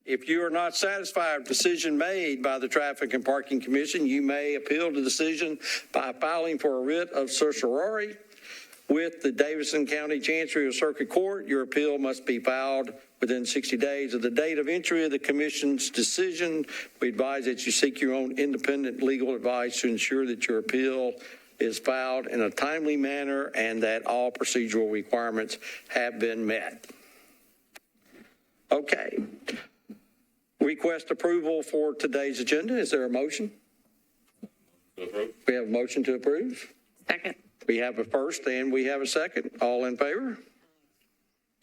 If you are not satisfied with the decision made by the Traffic and Parking Commission, you may appeal the decision by filing for a writ of certiorari with the Davidson County Chancery or Circuit Court. Your appeal must be filed within 60 days of the date of entry of the Commission's decision. We advise that you seek your own independent legal advice to ensure that your appeal is filed in a timely manner and that all procedural requirements have been met. Okay. Request approval for today's agenda. Is there a motion? We have a motion to approve. Second. We have a first and we have a second. All in favor?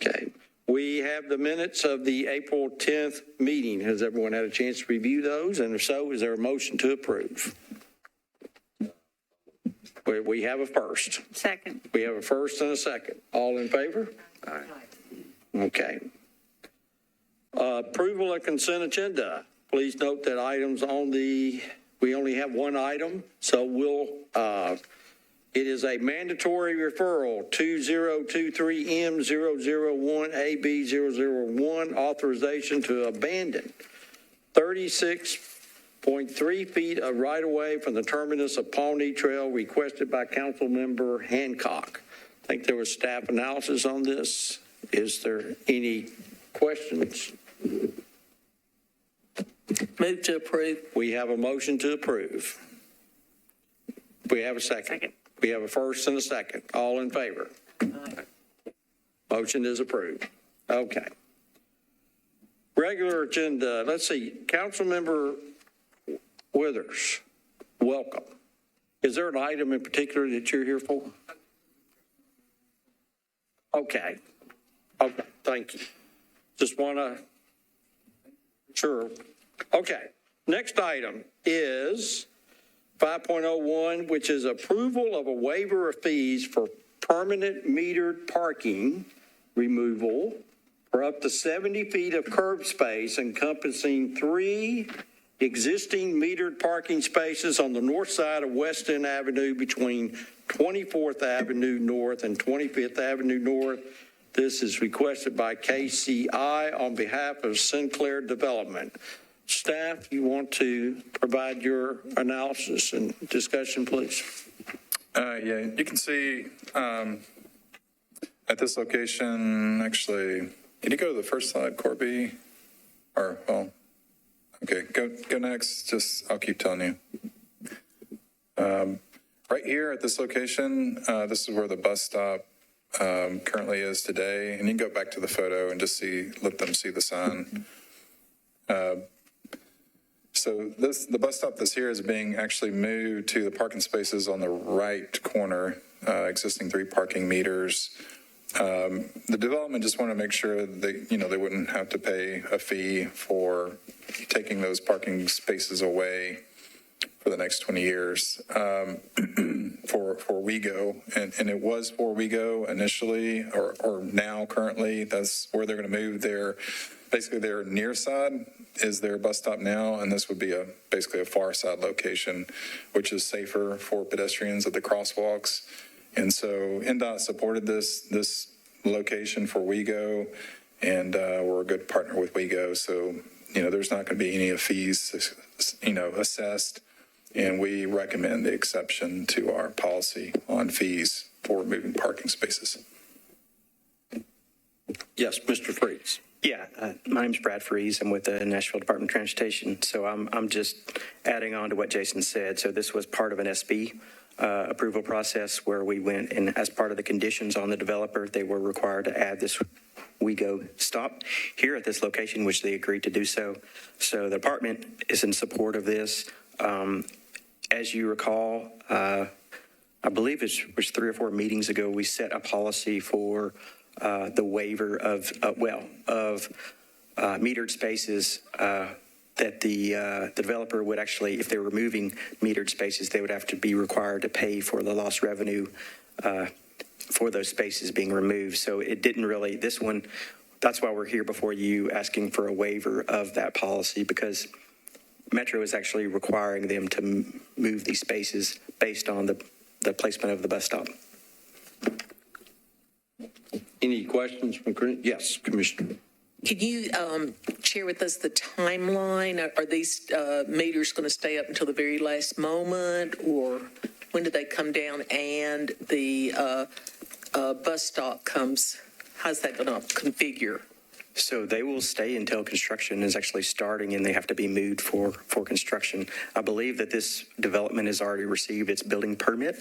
Okay. We have the minutes of the April 10th meeting. Has everyone had a chance to review those? And if so, is there a motion to approve? We have a first. Second. We have a first and a second. All in favor? Aye. Okay. Approval of consent agenda. Please note that items on we only have one item, so it is a mandatory referral, 2023M001AB001, authorization to abandon 36.3 feet of right-of-way from the terminus of Pawnee Trail requested by Council Member Hancock. I think there was staff analysis on this. Is there any questions? Move to approve. We have a motion to approve. We have a second. Second. We have a first and a second. All in favor? Aye. Motion is approved. Okay. Regular agenda. Let's see. Councilmember Withers, welcome. Is there an item in particular that you're here for? Okay. Okay. Thank you. Just want to. Sure. Okay. Next item is 5.01, which is approval of a waiver of fees for permanent metered parking removal for up to 70 feet of curb space encompassing 3 existing metered parking spaces on the north side of West End Avenue between 24th Avenue North and 25th Avenue North. This is requested by KCI on behalf of Sinclair Development. Staff, you want to provide your analysis and discussion, please? Yeah, you can see at this location, actually, can you go to the first slide, Corby? Or, well, okay, go next. I'll keep telling you. Right here at this location, this is where the bus stop currently is today. And you can go back to the photo and just let them see the sign. So the bus stop that's here is being actually moved to the parking spaces on the right corner, existing 3 parking meters. The development just wanted to make sure that, they wouldn't have to pay a fee for taking those parking spaces away for the next 20 years for WeGo. And it was for WeGo initially, or now currently. That's where they're going to move basically their near side is their bus stop now, and this would be basically a far side location, which is safer for pedestrians at the crosswalks. And so NDOT supported this location for WeGo, and we're a good partner with WeGo. So, there's not going to be any fees, assessed, and we recommend the exception to our policy on fees for removing parking spaces. Yes, Mr. Freeze. Yeah, my name's Brad Freeze. I'm with the Nashville Department of Transportation. So I'm just adding on to what Jason said. So this was part of an SB approval process where we went, and as part of the conditions on the developer, they were required to add this WeGo stop here at this location, which they agreed to do so. So the department is in support of this. As you recall, I believe it was 3 or 4 meetings ago, we set a policy for the waiver of metered spaces that the developer would actually, if they were moving metered spaces, they would have to be required to pay for the lost revenue for those spaces being removed. So it didn't really, this one, that's why we're here before you asking for a waiver of that policy, because Metro is actually requiring them to move these spaces based on the placement of the bus stop. Any questions from, yes, Commissioner? Can you share with us the timeline? Are these meters going to stay up until the very last moment, or when do they come down and the bus stop comes? How's that going to configure? So they will stay until construction is actually starting and they have to be moved for construction. I believe that this development has already received its building permit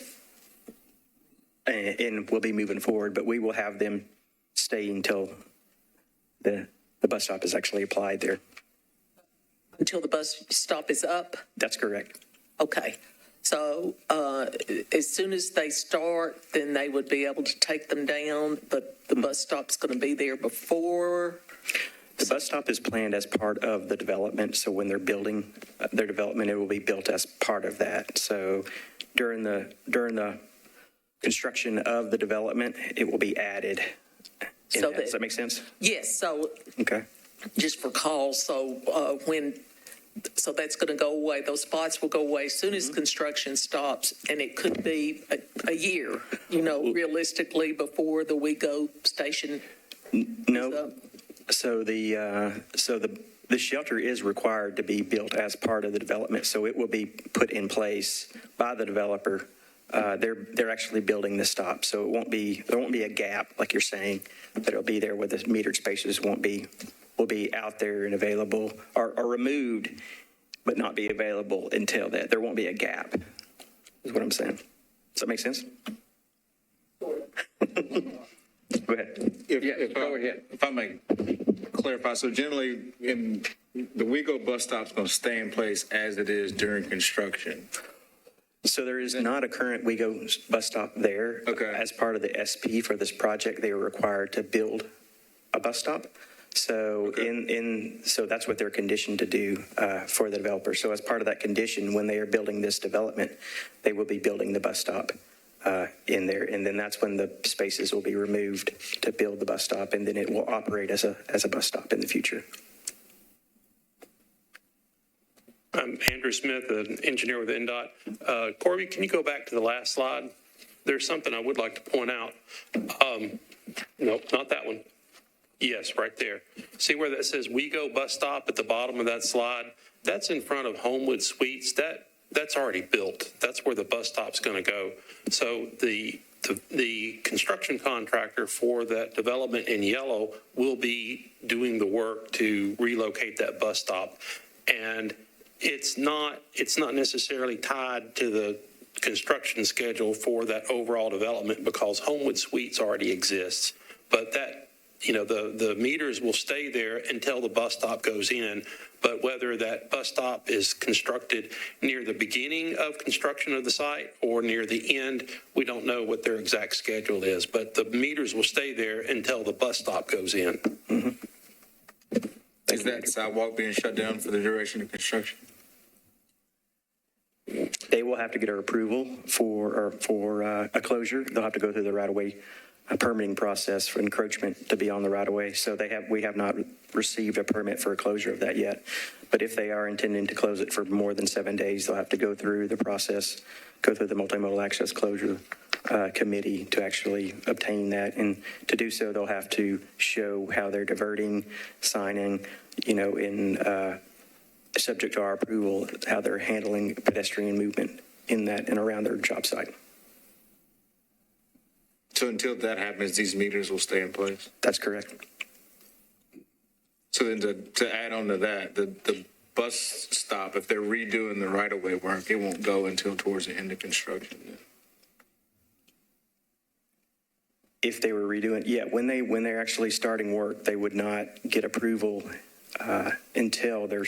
and will be moving forward, but we will have them stay until the bus stop is actually applied there. Until the bus stop is up? That's correct. Okay. So as soon as they start, then they would be able to take them down, but the bus stop's going to be there before? The bus stop is planned as part of the development, so when they're building their development, it will be built as part of that. So during the construction of the development, it will be added. So Does that make sense? Yes. So Okay. just for calls, so so that's going to go away. Those spots will go away as soon as construction stops, and it could be a year, realistically, before the WeGo station. No. So the shelter is required to be built as part of the development, so it will be put in place by the developer. They're actually building the stop, so there won't be a gap like you're saying, but it'll be there where the metered spaces will be out there and available or removed, but not be available until that. There won't be a gap, is what I'm saying. Does that make sense? Go ahead. Go ahead. If I may clarify, so generally, in the WeGo bus stop's going to stay in place as it is during construction. So there is not a current WeGo bus stop there. Okay. As part of the SP for this project, they were required to build a bus stop. So so that's what they're conditioned to do for the developer. So as part of that condition, when they are building this development, they will be building the bus stop in there, and then that's when the spaces will be removed to build the bus stop, and then it will operate as a bus stop in the future. I'm Andrew Smith, an engineer with NDOT. Corby, can you go back to the last slide? There's something I would like to point out. Nope, not that one. Yes, right there. See where that says WeGo bus stop at the bottom of that slide? That's in front of Homewood Suites. That's already built. That's where the bus stop's going to go. So the construction contractor for that development in yellow will be doing the work to relocate that bus stop. And it's not necessarily tied to the construction schedule for that overall development because Homewood Suites already exists. But that, the meters will stay there until the bus stop goes in. But whether that bus stop is constructed near the beginning of construction of the site or near the end, we don't know what their exact schedule is. But the meters will stay there until the bus stop goes in. Mm-hmm. Is that sidewalk being shut down for the duration of construction? They will have to get our approval for a closure. They'll have to go through the right-of-way permitting process for encroachment to be on the right-of-way. So we have not received a permit for a closure of that yet. But if they are intending to close it for more than 7 days, they'll have to go through the process, go through the multimodal access closure committee to actually obtain that. And to do so, they'll have to show how they're diverting, signing, subject to our approval, how they're handling pedestrian movement in that and around their job site. So until that happens, these meters will stay in place? That's correct. So then to add on to that, the bus stop, if they're redoing the right-of-way work, it won't go until towards the end of construction then? If they were redoing, when they're actually starting work, they would not get approval until they're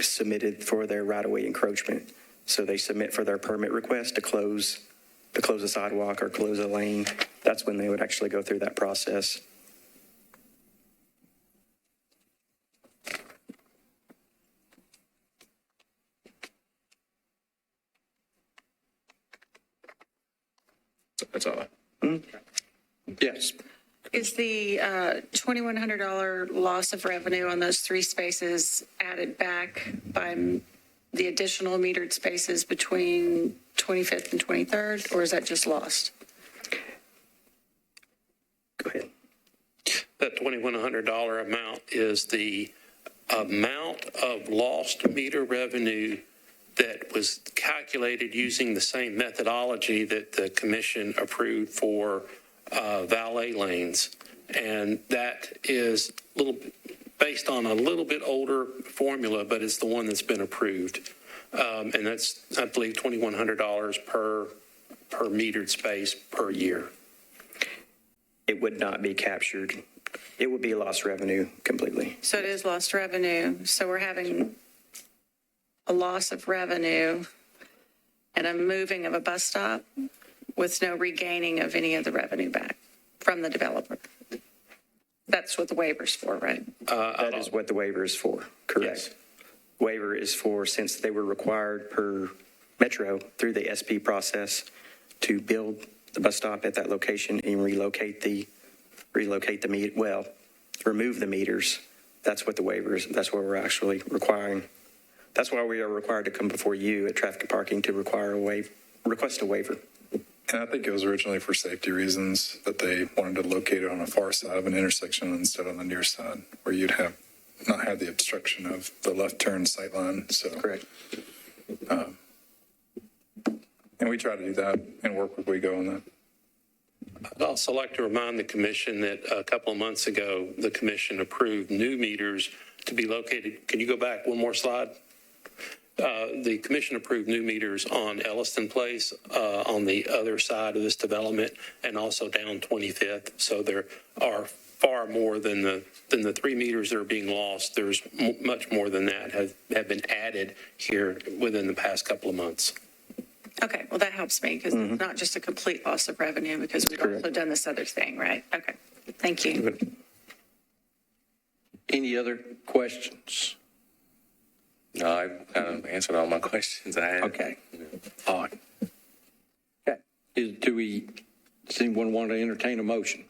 submitted for their right-of-way encroachment. So they submit for their permit request to close a sidewalk or close a lane. That's when they would actually go through that process. That's all. Yes. Is the $2,100 loss of revenue on those 3 spaces added back by the additional metered spaces between 25th and 23rd, or is that just lost? Go ahead. That $2,100 amount is the amount of lost meter revenue that was calculated using the same methodology that the commission approved for valet lanes. And that is based on a little bit older formula, but it's the one that's been approved. And that's, I believe, $2,100 per metered space per year. It would not be captured. It would be lost revenue completely. So it is lost revenue. So we're having a loss of revenue and a moving of a bus stop with no regaining of any of the revenue back from the developer. That's what the waiver's for, right? That is what the waiver is for, correct? Yes. Waiver is for, since they were required per Metro through the SP process to build the bus stop at that location and remove the meters. That's what the waiver is. That's what we're actually requiring. That's why we are required to come before you at traffic and parking to request a waiver. And I think it was originally for safety reasons that they wanted to locate it on the far side of an intersection instead of on the near side, where you'd not have the obstruction of the left turn sight line. So Correct. And we try to do that and work with WEGO on that. I'd also like to remind the commission that a couple of months ago, the commission approved new meters to be located. Can you go back one more slide? The commission approved new meters on Elliston Place on the other side of this development and also down 25th. So there are far more than the 3 meters that are being lost. There's much more than that have been added here within the past couple of months. Okay, well, that helps me because it's not just a complete loss of revenue because we've also done this other thing, right? Okay, thank you. Any other questions? No, I've kind of answered all my questions I had. Okay. All right. Okay. Does anyone want to entertain a motion?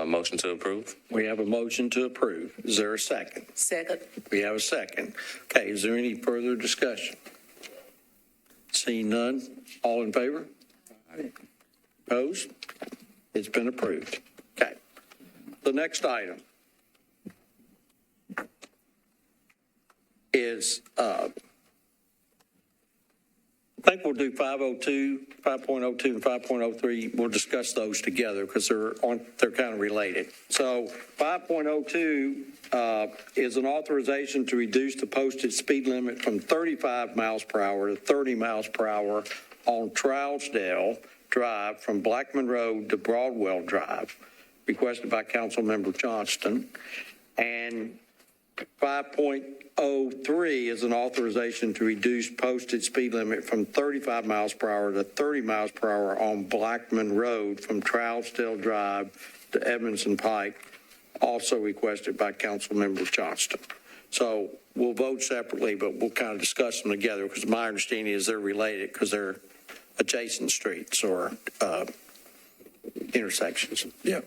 Motion to approve. We have a motion to approve. Is there a second? Second. We have a second. Okay, is there any further discussion? Seeing none, all in favor? Opposed? It's been approved. Okay. The next item is, I think we'll do 502, 5.02, and 5.03. We'll discuss those together because they're kind of related. So 5.02 is an authorization to reduce the posted speed limit from 35 miles per hour to 30 miles per hour on Trousdale Drive from Blackman Road to Broadwell Drive, requested by Councilmember Johnston. And 5.03 is an authorization to reduce posted speed limit from 35 miles per hour to 30 miles per hour on Blackman Road from Trousdale Drive to Edmondson Pike, also requested by Councilmember Johnston. So we'll vote separately, but we'll kind of discuss them together because my understanding is they're related because they're adjacent streets or intersections. Yeah.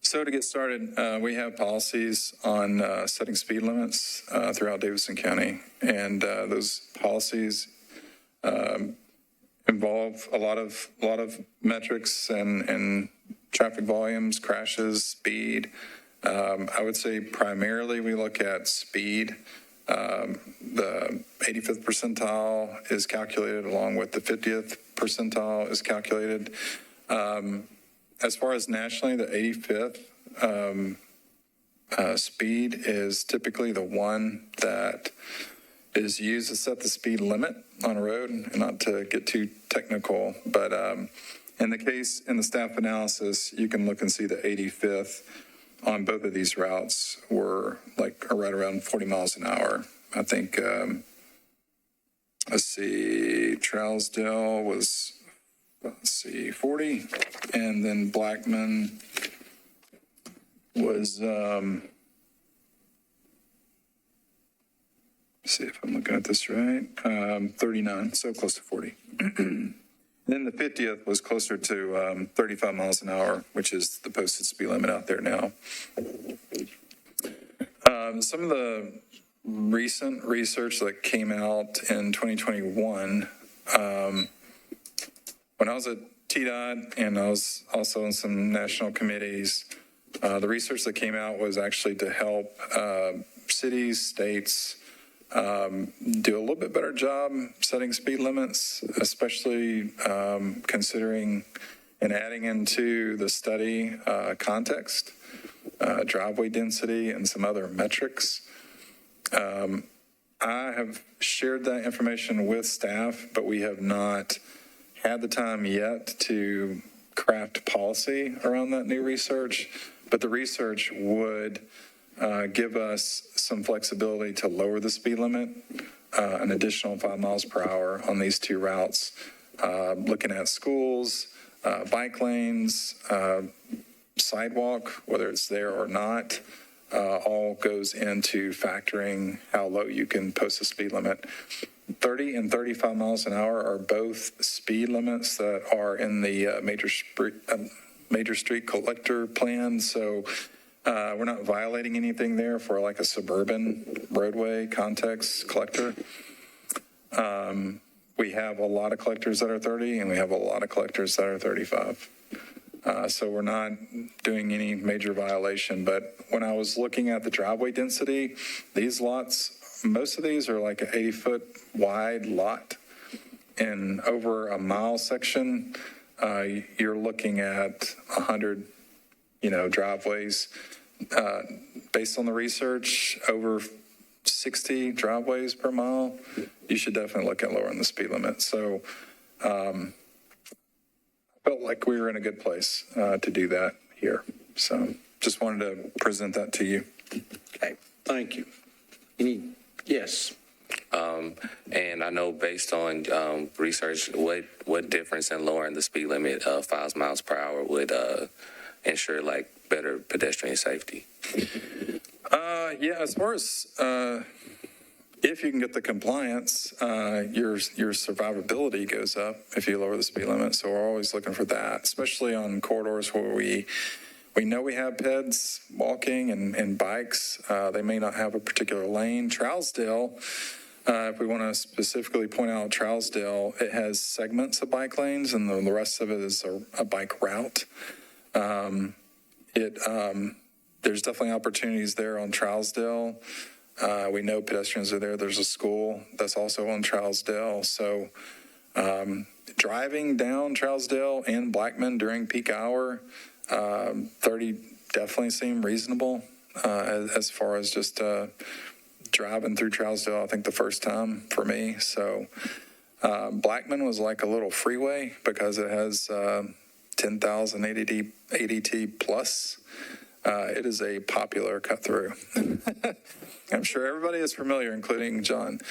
So to get started, we have policies on setting speed limits throughout Davidson County, and those policies involve a lot of metrics and traffic volumes, crashes, speed. I would say primarily we look at speed. The 85th percentile is calculated along with the 50th percentile is calculated. As far as nationally, the 85th speed is typically the one that is used to set the speed limit on a road, and not to get too technical, but in the staff analysis, you can look and see the 85th on both of these routes were right around 40 miles an hour. I think, Trousdale was, 40, and then Blackman was, see if I'm looking at this right, 39, so close to 40. Then the 50th was closer to 35 miles an hour, which is the posted speed limit out there now. Some of the recent research that came out in 2021. When I was at TDOT and I was also in some national committees, the research that came out was actually to help cities, states do a little bit better job setting speed limits, especially considering and adding into the study context, driveway density, and some other metrics. I have shared that information with staff, but we have not had the time yet to craft policy around that new research. But the research would give us some flexibility to lower the speed limit, an additional 5 miles per hour on these two routes, looking at schools, bike lanes, sidewalk, whether it's there or not, all goes into factoring how low you can post a speed limit. 30 and 35 miles an hour are both speed limits that are in the major street collector plan. So we're not violating anything there for like a suburban roadway context collector. We have a lot of collectors that are 30 and we have a lot of collectors that are 35. So we're not doing any major violation. But when I was looking at the driveway density, these lots, most of these are like an 80-foot wide lot. In over a mile section, you're looking at 100, driveways. Based on the research, over 60 driveways per mile, you should definitely look at lowering the speed limit. So I felt like we were in a good place to do that here. So just wanted to present that to you. Okay, thank you. Yes. And I know based on research, what difference in lowering the speed limit of 5 miles per hour would ensure like better pedestrian safety? Yeah, as far as if you can get the compliance, your survivability goes up if you lower the speed limit. So we're always looking for that, especially on corridors where we know we have peds walking and bikes. They may not have a particular lane. Trousdale, if we want to specifically point out Trousdale, it has segments of bike lanes and the rest of it is a bike route. There's definitely opportunities there on Trousdale. We know pedestrians are there. There's a school that's also on Trousdale. So driving down Trousdale and Blackman during peak hour, 30 definitely seem reasonable as far as just driving through Trousdale, I think the first time for me. So Blackman was like a little freeway because it has 10,000 ADT plus. It is a popular cut through. I'm sure everybody is familiar, including John.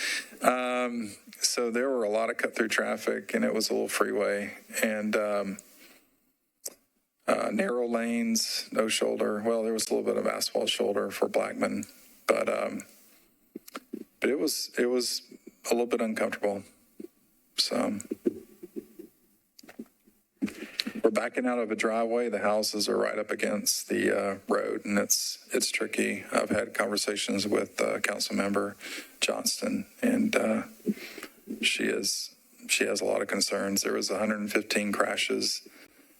So there were a lot of cut through traffic and it was a little freeway and narrow lanes, no shoulder. Well, there was a little bit of asphalt shoulder for Blackman, but it was a little bit uncomfortable. So we're backing out of a driveway. The houses are right up against the road, and it's tricky. I've had conversations with Councilmember Johnston, and she has a lot of concerns. There was 115 crashes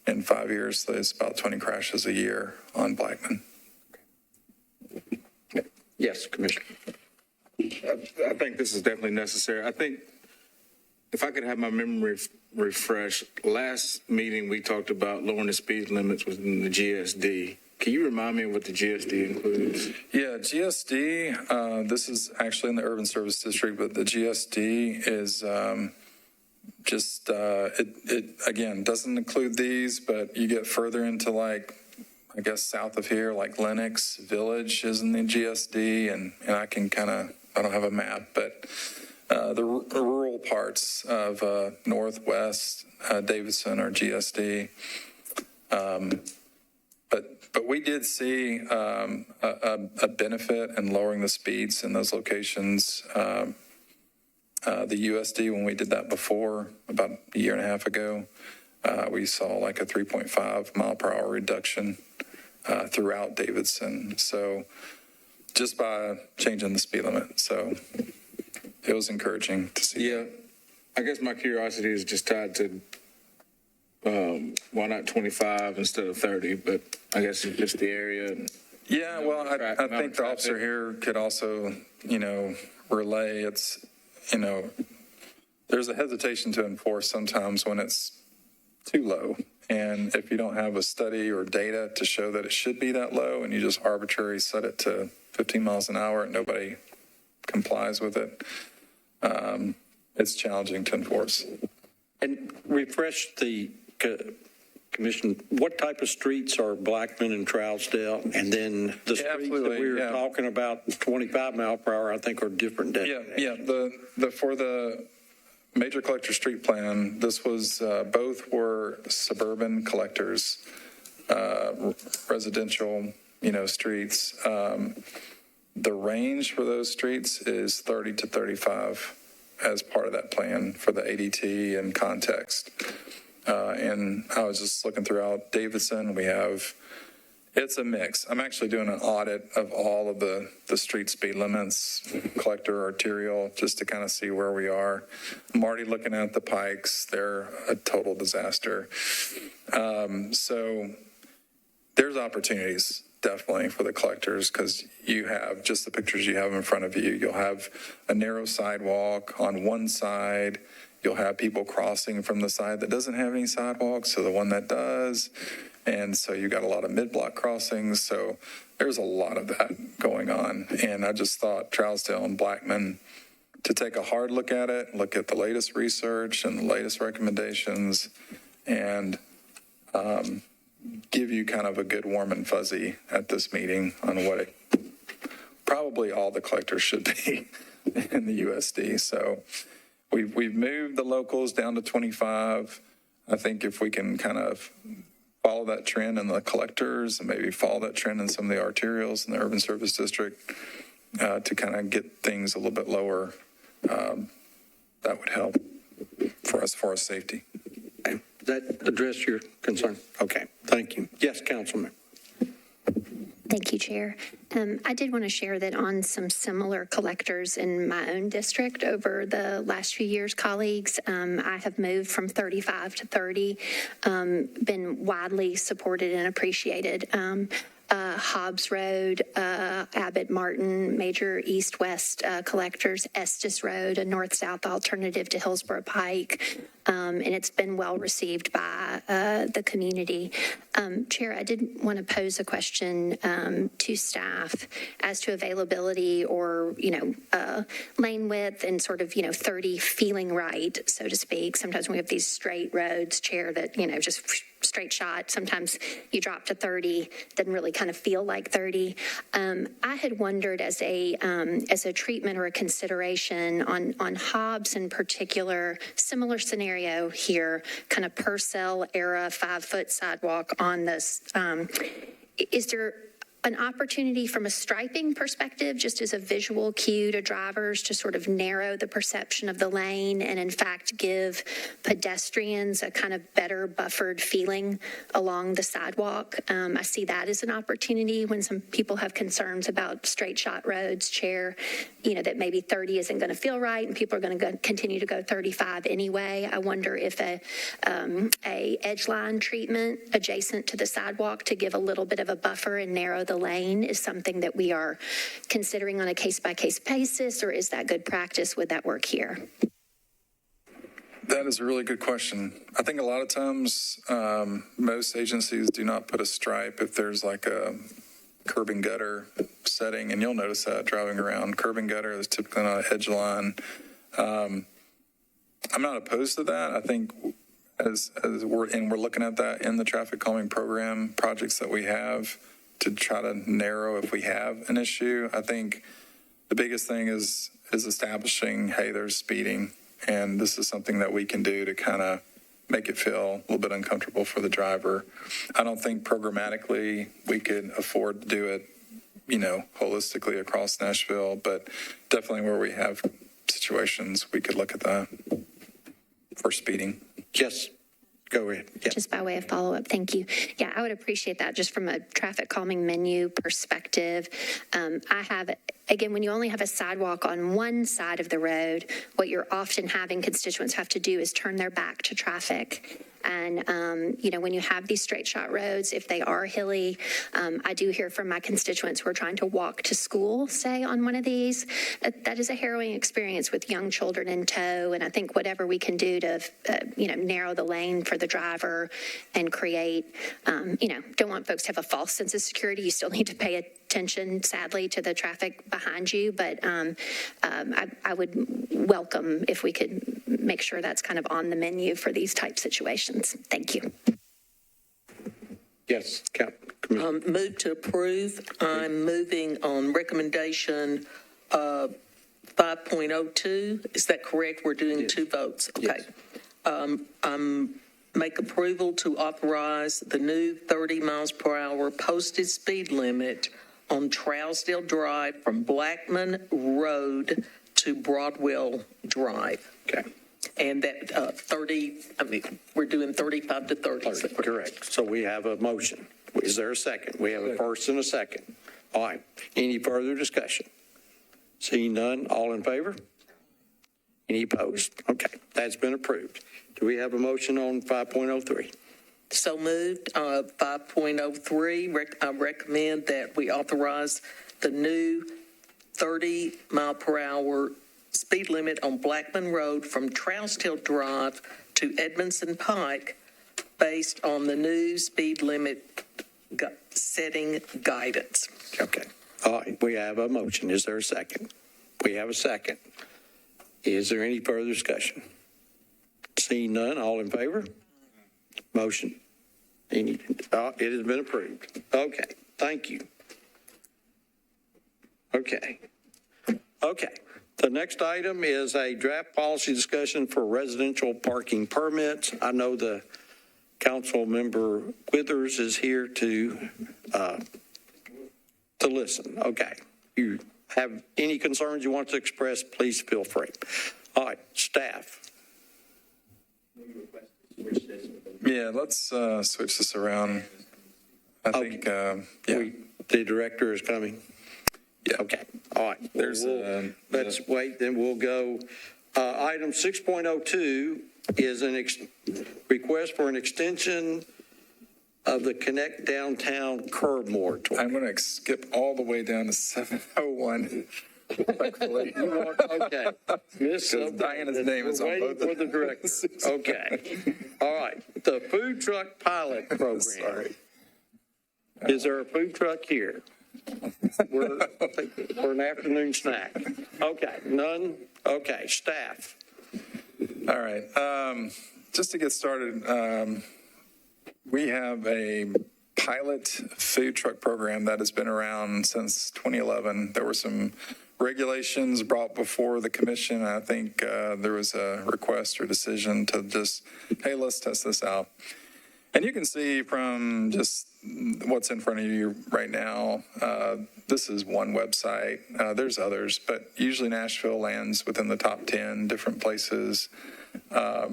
in 5 years. So there's about 20 crashes a year on Blackman. Yes, Commissioner. I think this is definitely necessary. I think if I could have my memory refreshed, last meeting we talked about lowering the speed limits within the GSD. Can you remind me of what the GSD includes? Yeah, GSD, this is actually in the Urban Service District, but the GSD is it again, doesn't include these, but you get further into like, I guess south of here, like Lenox Village is in the GSD, and I can I don't have a map, but the rural parts of Northwest Davidson are GSD. But we did see a benefit in lowering the speeds in those locations. The USD, when we did that before, about a year and a half ago, we saw like a 3.5 mile per hour reduction throughout Davidson. So just by changing the speed limit. So it was encouraging to see. Yeah, I guess my curiosity is just tied to why not 25 instead of 30, but I guess it's just the area. Yeah, well, I Amount think of the officer traffic. here could also, relay it's, there's a hesitation to enforce sometimes when it's too low. And if you don't have a study or data to show that it should be that low and you just arbitrarily set it to 15 miles an hour and nobody complies with it, it's challenging to enforce. And refresh the commission, what type of streets are Blackman and Trousdale? And then the streets that absolutely, we were yeah. talking about, 25 mile per hour, I think are different. Yeah. For the major collector street plan, this was, both were suburban collectors, residential, streets. The range for those streets is 30 to 35 as part of that plan for the ADT and context. And I was just looking throughout Davidson, it's a mix. I'm actually doing an audit of all of the street speed limits, collector, arterial, just to kind of see where we are. I'm already looking at the Pikes. They're a total disaster. So there's opportunities definitely for the collectors because you have just the pictures you have in front of you. You'll have a narrow sidewalk on one side. You'll have people crossing from the side that doesn't have any sidewalks to the one that does. And so you got a lot of mid-block crossings. So there's a lot of that going on. And I just thought Trousdale and Blackman to take a hard look at it, look at the latest research and the latest recommendations, and give you kind of a good warm and fuzzy at this meeting on what probably all the collectors should be in the USD. So we've moved the locals down to 25. I think if we can kind of follow that trend in the collectors and maybe follow that trend in some of the arterials in the urban service district to kind of get things a little bit lower, that would help for us for our safety. Does that address your concern? Okay, thank you. Yes, Councilman. Thank you, Chair. I did want to share that on some similar collectors in my own district over the last few years, colleagues, I have moved from 35 to 30, been widely supported and appreciated. Hobbs Road, Abbott Martin, major east-west collectors, Estes Road, a north-south alternative to Hillsborough Pike, and it's been well received by the community. Chair, I did want to pose a question to staff as to availability or, lane width and sort of, 30 feeling right, so to speak. Sometimes we have these straight roads, Chair, that, just straight shot. Sometimes you drop to 30, doesn't really kind of feel like 30. I had wondered as a treatment or a consideration on Hobbs in particular, similar scenario here, kind of Purcell era 5-foot sidewalk on this. Is there an opportunity from a striping perspective, just as a visual cue to drivers to sort of narrow the perception of the lane and in fact give pedestrians a kind of better buffered feeling along the sidewalk? I see that as an opportunity when some people have concerns about straight shot roads, Chair, that maybe 30 isn't going to feel right and people are going to continue to go 35 anyway. I wonder if a edge line treatment adjacent to the sidewalk to give a little bit of a buffer and narrow the lane is something that we are considering on a case-by-case basis, or is that good practice? Would that work here? That is a really good question. I think a lot of times most agencies do not put a stripe if there's like a curb and gutter setting, and you'll notice that driving around. Curb and gutter is typically not an edge line. I'm not opposed to that. I think as we're looking at that in the traffic calming program projects that we have to try to narrow if we have an issue. I think the biggest thing is establishing, hey, there's speeding, and this is something that we can do to kind of make it feel a little bit uncomfortable for the driver. I don't think programmatically we could afford to do it, holistically across Nashville, but definitely where we have situations, we could look at that for speeding. Yes. Go ahead. Yeah. Just by way of follow-up, thank you. Yeah, I would appreciate that just from a traffic calming menu perspective. Again, when you only have a sidewalk on one side of the road, what you're often having constituents have to do is turn their back to traffic. And, when you have these straight shot roads, if they are hilly, I do hear from my constituents who are trying to walk to school, say, on one of these. That is a harrowing experience with young children in tow. And I think whatever we can do to, narrow the lane for the driver and create, don't want folks to have a false sense of security. You still need to pay attention, sadly, to the traffic behind you. But I would welcome if we could make sure that's kind of on the menu for these type situations. Thank you. Yes, Move to approve. I'm moving on recommendation 5.02. Is that correct? We're doing two votes. Okay. Make approval to authorize the new 30 miles per hour posted speed limit on Trousdale Drive from Blackman Road to Broadwell Drive. Okay. And that 30, we're doing 35 to 30. Correct. So we have a motion. Is there a second? We have a first and a second. All right. Any further discussion? Seeing none, all in favor? Any opposed? Okay, that's been approved. Do we have a motion on 5.03? So moved. 5.03, I recommend that we authorize the new 30 mile per hour speed limit on Blackman Road from Trousdale Drive to Edmondson Pike based on the new speed limit setting guidance. Okay. All right, we have a motion. Is there a second? We have a second. Is there any further discussion? Seeing none, all in favor? Motion. It has been approved. Okay, thank you. Okay. The next item is a draft policy discussion for residential parking permits. I know the council member Withers is here to listen. Okay. You have any concerns you want to express, please feel free. All right, staff. Yeah, let's switch this around. I think, The director is coming. Yeah. Okay, all right. There's Let's wait, then we'll go. Item 6.02 is request for an extension of the Connect Downtown curb moratorium. I'm going to skip all the way down to 701. Okay. Because Diana's name is on both for the director. Okay. All right. The food truck pilot program. Sorry. Is there a food truck here? For an afternoon snack. Okay. None? Okay. Staff. All right. Just to get started, we have a pilot food truck program that has been around since 2011. There were some regulations brought before the commission. I think there was a request or decision to just, hey, let's test this out. And you can see from just what's in front of you right now, this is one website. There's others, but usually Nashville lands within the top 10 different places. I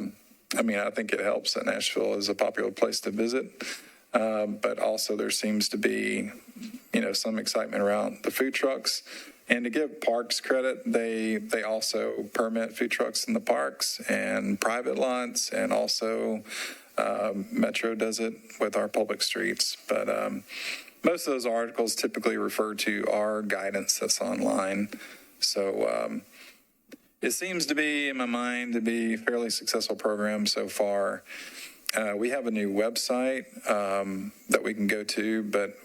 think it helps that Nashville is a popular place to visit, but also there seems to be, some excitement around the food trucks. And to give parks credit, they also permit food trucks in the parks and private lots, and also Metro does it with our public streets. But most of those articles typically refer to our guidance that's online. So it seems to be, in my mind, to be a fairly successful program so far. We have a new website that we can go to, but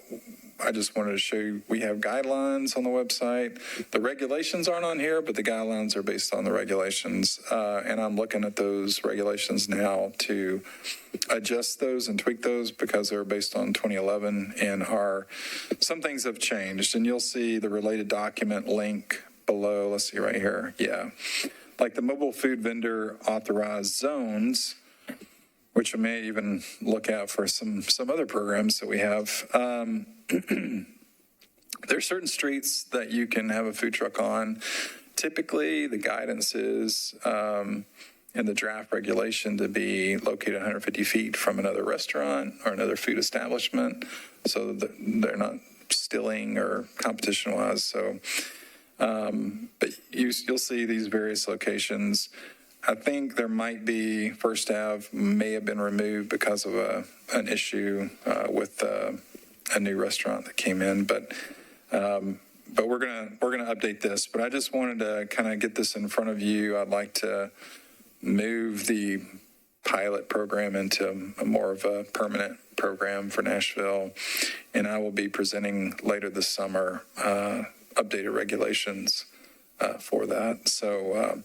I just wanted to show you, we have guidelines on the website. The regulations aren't on here, but the guidelines are based on the regulations. And I'm looking at those regulations now to adjust those and tweak those because they're based on 2011 and some things have changed. And you'll see the related document link below. Let's see right here. Yeah. Like the mobile food vendor authorized zones, which I may even look at for some other programs that we have. There are certain streets that you can have a food truck on. Typically, the guidance is in the draft regulation to be located 150 feet from another restaurant or another food establishment, so that they're not stealing or competition-wise. So, but you'll see these various locations. I think there might be First Ave may have been removed because of an issue with a new restaurant that came in, but we're gonna update this. But I just wanted to kind of get this in front of you. I'd like to move the pilot program into a more of a permanent program for Nashville, and I will be presenting later this summer updated regulations for that. So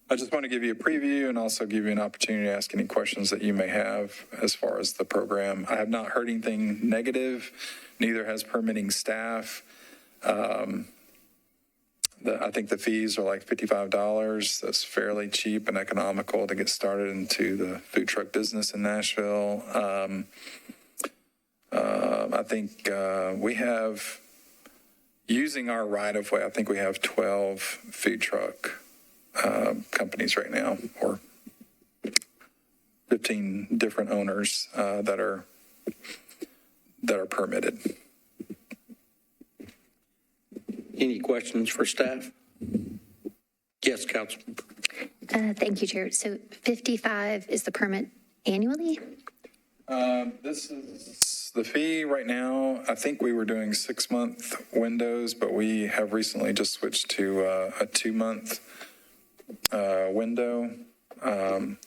I just want to give you a preview and also give you an opportunity to ask any questions that you may have as far as the program. I have not heard anything negative, neither has permitting staff. I think the fees are like $55. That's fairly cheap and economical to get started into the food truck business in Nashville. I think we have, using our right-of-way, I think we have 12 food truck companies right now, or 15 different owners that are permitted. Any questions for staff? Yes, Councilman. Thank you, Chair. So 55 is the permit annually? This is the fee right now. I think we were doing 6-month windows, but we have recently just switched to a 2-month window. I'm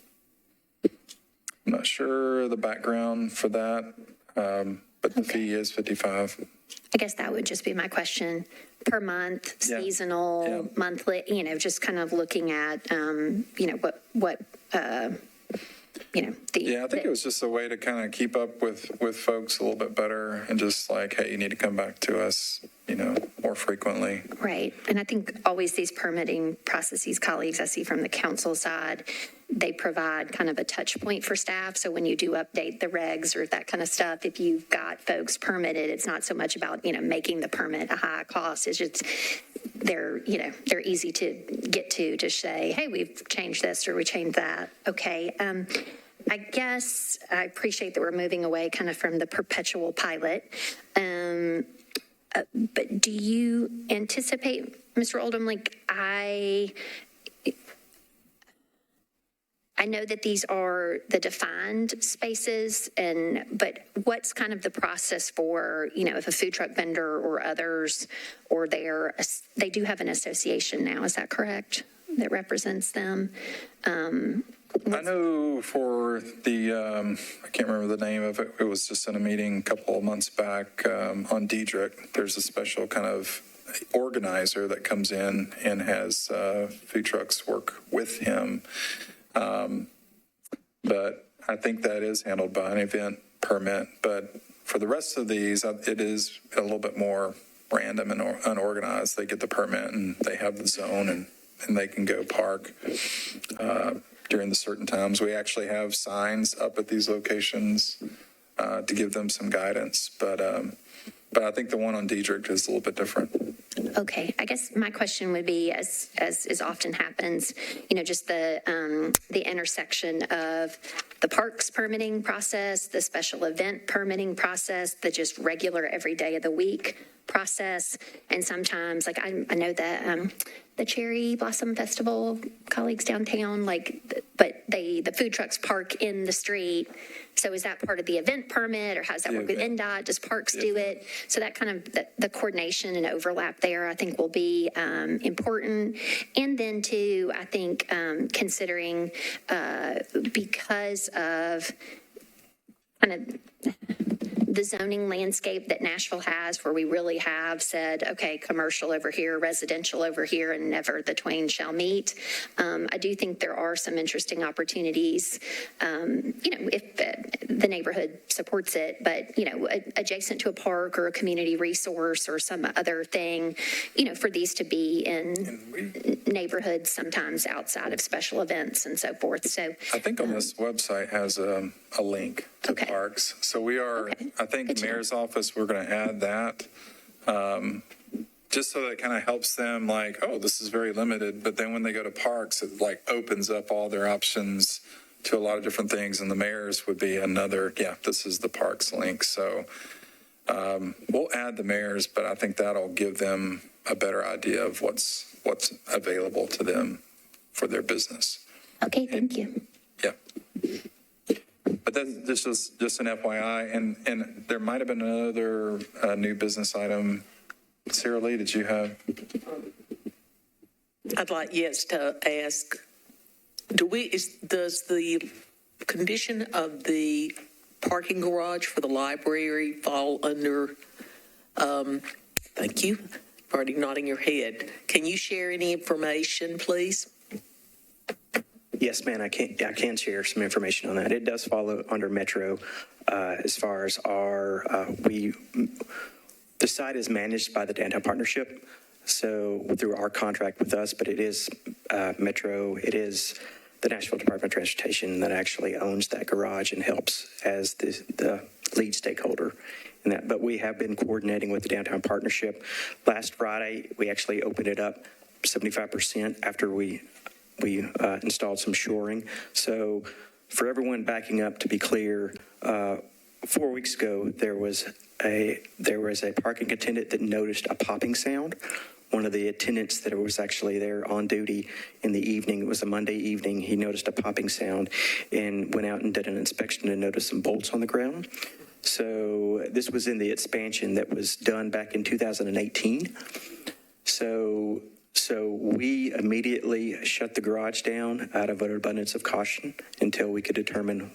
not sure the background for that, but the fee is $55. I guess that would just be my question. Per month, Yeah. seasonal, Yeah. monthly, just kind of looking at, what Yeah, I think it was just a way to kind of keep up with folks a little bit better and just like, hey, you need to come back to us, more frequently. Right. And I think always these permitting processes, colleagues I see from the council side, they provide kind of a touch point for staff. So when you do update the regs or that kind of stuff, if you've got folks permitted, it's not so much about, making the permit a high cost. It's just they're easy to get to just say, hey, we've changed this or we changed that. Okay. I guess I appreciate that we're moving away kind of from the perpetual pilot. But do you anticipate, Mr. Oldham, I know that these are the defined spaces, but what's kind of the process for, if a food truck vendor or others, or they do have an association now, is that correct, that represents them? I know for the, I can't remember the name of it. It was just in a meeting a couple of months back on Diedrich. There's a special kind of organizer that comes in and has food trucks work with him. But I think that is handled by an event permit. But for the rest of these, it is a little bit more random and unorganized. They get the permit and they have the zone and they can go park during the certain times. We actually have signs up at these locations to give them some guidance. But I think the one on Diedrich is a little bit different. Okay, I guess my question would be, as often happens, just the intersection of the parks permitting process, the special event permitting process, the just regular every day of the week process, and sometimes, I know that the Cherry Blossom Festival colleagues downtown, but the food trucks park in the street. So is that part of the event permit, or how does that work with NDOT? Does Parks do it? So that kind of the coordination and overlap there, I think, will be important. And then too, I think considering because of kind of the zoning landscape that Nashville has, where we really have said, okay, commercial over here, residential over here, and never the twain shall meet. I do think there are some interesting opportunities, if the neighborhood supports it, but, adjacent to a park or a community resource or some other thing, for these to be in neighborhoods sometimes outside of special events and so forth. So I think on this website has a link to parks. So we are, I think the mayor's office, we're going to add that. just so that it kind of helps them like, oh, this is very limited. But then when they go to parks, it like opens up all their options to a lot of different things. And the mayor's would be another, this is the parks link. So we'll add the mayor's, but I think that'll give them a better idea of what's available to them for their business. Okay, thank you. Yeah. But this is just an FYI, and there might have been another new business item. Sarah Lee, did you have? I'd like, yes, to ask, does the condition of the parking garage for the library fall under, thank you, already nodding your head. Can you share any information, please? Yes, ma'am, I can share some information on that. It does follow under Metro as far as the site is managed by the Downtown Partnership, so through our contract with us, but it is Metro, it is the Nashville Department of Transportation that actually owns that garage and helps as the lead stakeholder in that. But we have been coordinating with the Downtown Partnership. Last Friday, we actually opened it up 75% after we installed some shoring. So for everyone backing up, to be clear, 4 weeks ago, there was a parking attendant that noticed a popping sound. One of the attendants that was actually there on duty in the evening, it was a Monday evening, he noticed a popping sound and went out and did an inspection and noticed some bolts on the ground. So this was in the expansion that was done back in 2018. So we immediately shut the garage down out of an abundance of caution until we could determine,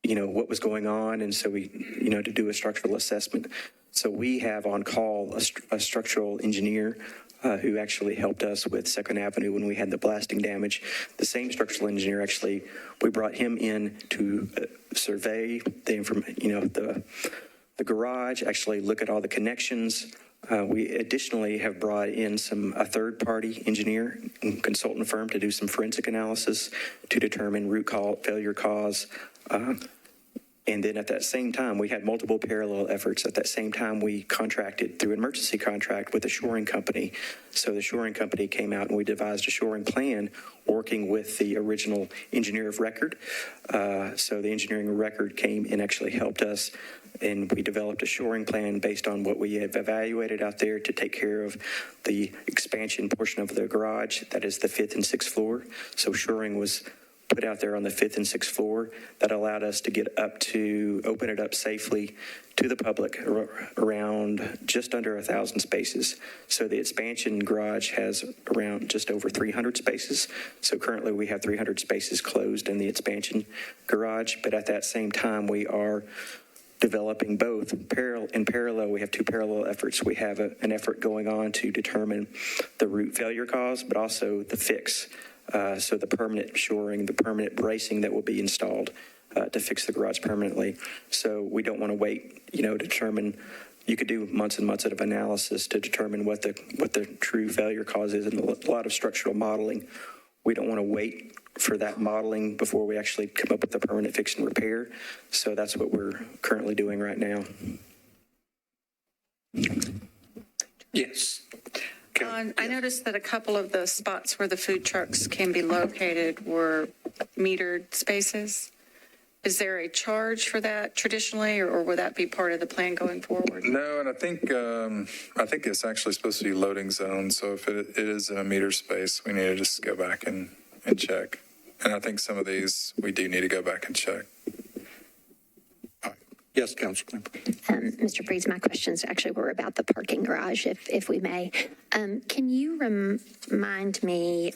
what was going on. And so we, to do a structural assessment. So we have on call a structural engineer who actually helped us with 2nd Avenue when we had the blasting damage. The same structural engineer, actually, we brought him in to survey the garage, actually look at all the connections. We additionally have brought in a third-party engineer and consultant firm to do some forensic analysis to determine failure cause. And then at that same time, we had multiple parallel efforts. At that same time, we contracted through an emergency contract with a shoring company. So the shoring company came out and we devised a shoring plan working with the original engineer of record. So the engineering of record came and actually helped us, and we developed a shoring plan based on what we have evaluated out there to take care of the expansion portion of the garage. That is the 5th and 6th floor. So shoring was put out there on the 5th and 6th floor that allowed us to open it up safely to the public around just under 1,000 spaces. So the expansion garage has around just over 300 spaces. So currently we have 300 spaces closed in the expansion garage, but at that same time we are developing both in parallel. We have two parallel efforts. We have an effort going on to determine the root failure cause, but also the fix. So the permanent shoring, the permanent bracing that will be installed to fix the garage permanently. So we don't want to wait, to determine. You could do months and months of analysis to determine what the true failure cause is, and a lot of structural modeling. We don't want to wait for that modeling before we actually come up with a permanent fix and repair. So that's what we're currently doing right now. Yes. I noticed that a couple of the spots where the food trucks can be located were metered spaces. Is there a charge for that traditionally, or will that be part of the plan going forward? No, and I think it's actually supposed to be loading zones. So if it is in a meter space, we need to just go back and check. And I think some of these we do need to go back and check. Yes, Councilman. Mr. Breeze, my questions actually were about the parking garage, if we may. Can you remind me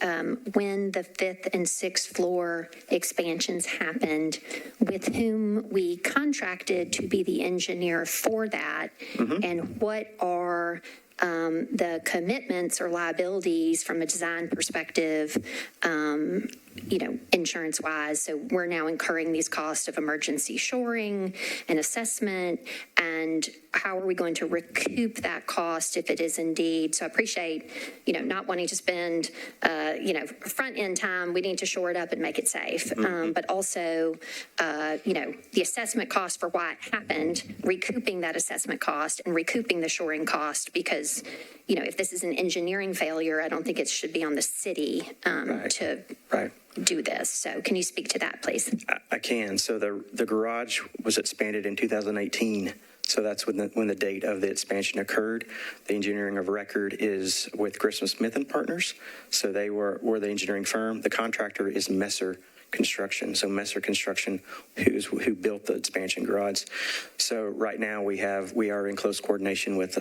when the 5th and 6th floor expansions happened, with whom we contracted to be the engineer for that, and what are the commitments or liabilities from a design perspective, in insurance wise. So we're now incurring these costs of emergency shoring and assessment. And how are we going to recoup that cost if it is indeed? So I appreciate, not wanting to spend, front end time. We need to shore it up and make it safe. But also, the assessment cost for why it happened, recouping that assessment cost and recouping the shoring cost, because, if this is an engineering failure, I don't think it should be on the city to do this. So can you speak to that, please? I can. So the garage was expanded in 2018. So that's when the date of the expansion occurred. The engineering of record is with Grissom Smith and Partners. So they were the engineering firm. The contractor is Messer Construction. So Messer Construction, who built the expansion garage. So right now we are in close coordination with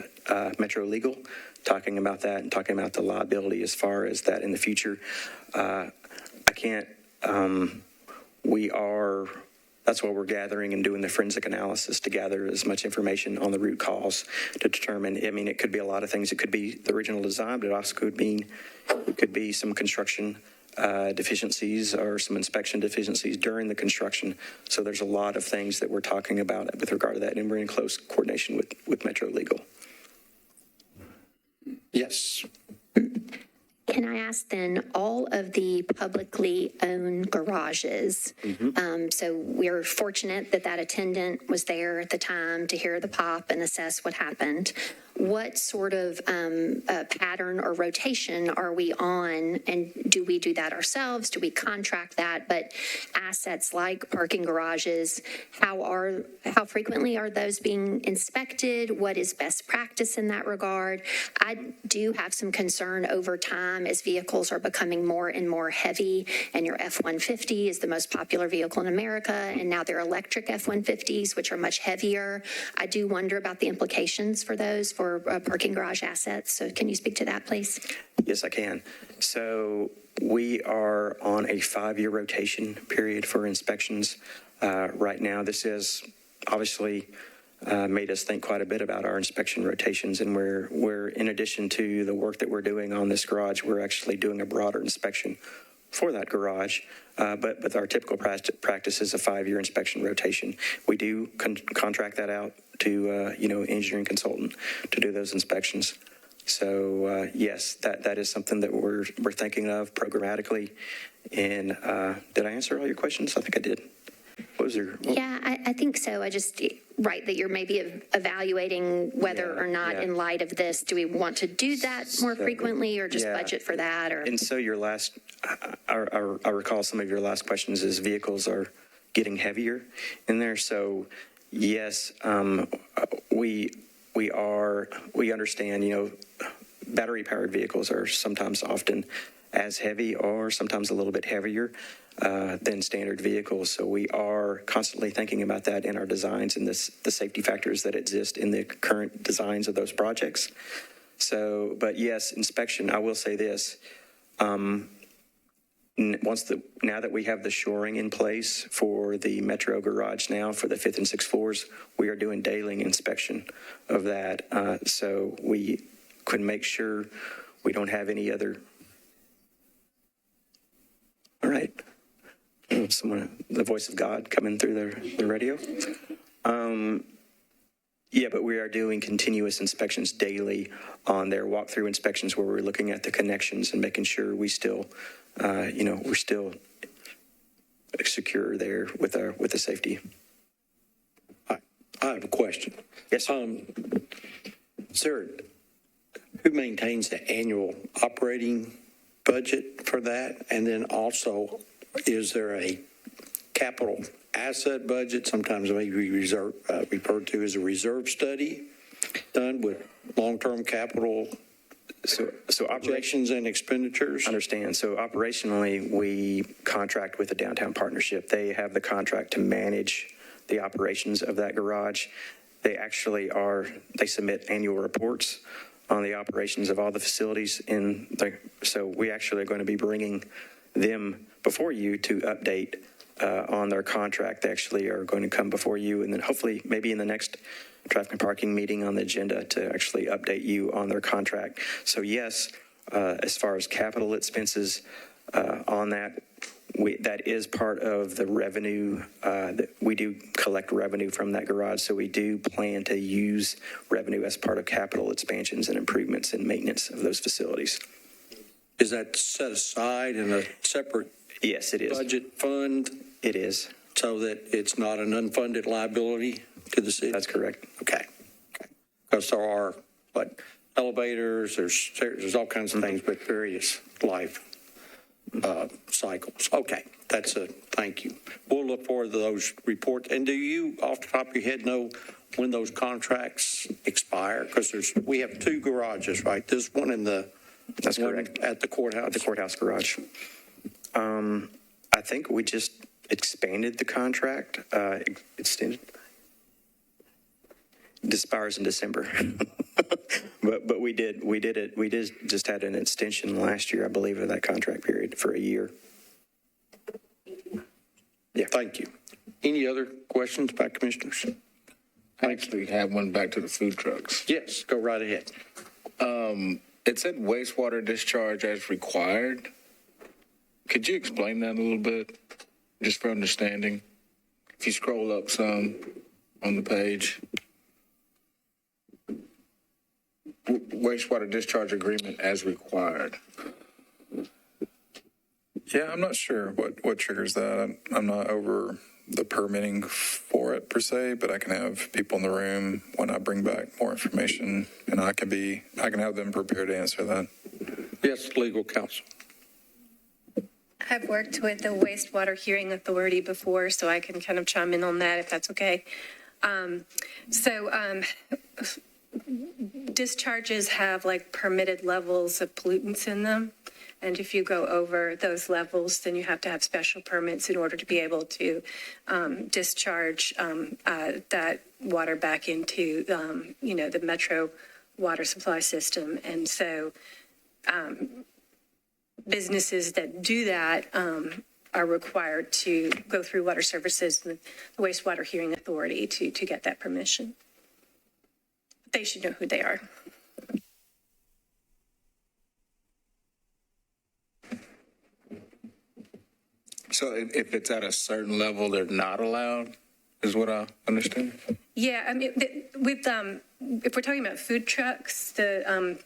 Metro Legal, talking about that and talking about the liability as far as that in the future. That's why we're gathering and doing the forensic analysis to gather as much information on the root cause to determine. I mean, it could be a lot of things. It could be the original design, but it could be some construction deficiencies or some inspection deficiencies during the construction. So there's a lot of things that we're talking about with regard to that, and we're in close coordination with Metro Legal. Yes. Can I ask then, all of the publicly owned garages, so we're fortunate that attendant was there at the time to hear the pop and assess what happened. What sort of pattern or rotation are we on, and do we do that ourselves? Do we contract that? But assets like parking garages, how frequently are those being inspected? What is best practice in that regard? I do have some concern over time as vehicles are becoming more and more heavy, and your F-150 is the most popular vehicle in America, and now they're electric F-150s, which are much heavier. I do wonder about the implications for those for parking garage assets. So can you speak to that, please? Yes, I can. So we are on a 5-year rotation period for inspections right now. This has obviously made us think quite a bit about our inspection rotations, and we're in addition to the work that we're doing on this garage, we're actually doing a broader inspection for that garage. But our typical practice is a 5-year inspection rotation. We do contract that out to engineering consultant to do those inspections. So yes, that is something that we're thinking of programmatically. And did I answer all your questions? I think I did. What was your? Yeah, I think so. I just, right, that you're maybe evaluating whether or not in light of this, do we want to do that more frequently or just budget for that? Or And so your last, I recall some of your last questions is vehicles are getting heavier in there. So yes, we understand, battery powered vehicles are sometimes often as heavy or sometimes a little bit heavier than standard vehicles. So we are constantly thinking about that in our designs and the safety factors that exist in the current designs of those projects. So, but yes, inspection, I will say this. Now that we have the shoring in place for the Metro garage now for the 5th and 6th floors, we are doing daily inspection of that. So we can make sure we don't have any other. All right. The voice of God coming through the radio. Yeah, but we are doing continuous inspections daily on their walkthrough inspections where we're looking at the connections and making sure we still, we're still secure there with the safety. I have a question. Yes. Sir, who maintains the annual operating budget for that? And then also, is there a capital asset budget, sometimes maybe referred to as a reserve study, done with long-term capital So projections and expenditures? Understand. So operationally, we contract with the Downtown Partnership. They have the contract to manage the operations of that garage. They actually they submit annual reports on the operations of all the facilities so we actually are going to be bringing them before you to update on their contract. They actually are going to come before you, and then hopefully maybe in the next traffic and parking meeting on the agenda to actually update you on their contract. So yes, as far as capital expenses on that, that is part of the revenue, that we do collect revenue from that garage, so we do plan to use revenue as part of capital expansions and improvements and maintenance of those facilities. Is that set aside in a separate Yes, it is. budget fund It is. so that it's not an unfunded liability to the city? That's correct. Okay. Because there are, elevators, there's all kinds of things with various life cycles. Okay, thank you. We'll look forward to those reports. And do you, off the top of your head, know when those contracts expire? Because we have two garages, right? There's one in the. That's one correct. At the courthouse? The courthouse garage. I think we just expanded the contract, extended. It expires in December. But we did it. We just had an extension last year, I believe, of that contract period for a year. Yeah. Thank you. Any other questions by commissioners? I actually have one back to the food trucks. Yes, go right ahead. It said wastewater discharge as required. Could you explain that a little bit, just for understanding? If you scroll up some on the page. Wastewater discharge agreement as required. Yeah, I'm not sure what triggers that. I'm not over the permitting for it per se, but I can have people in the room when I bring back more information, and I can have them prepared to answer that. Yes, legal counsel. I've worked with the wastewater hearing authority before, so I can kind of chime in on that if that's okay. Discharges have like permitted levels of pollutants in them. And if you go over those levels, then you have to have special permits in order to be able to discharge that water back into, the metro water supply system. And so businesses that do that are required to go through water services and the wastewater hearing authority to get that permission. They should know who they are. So if it's at a certain level, they're not allowed, is what I understand? Yeah, I mean, if we're talking about food trucks, the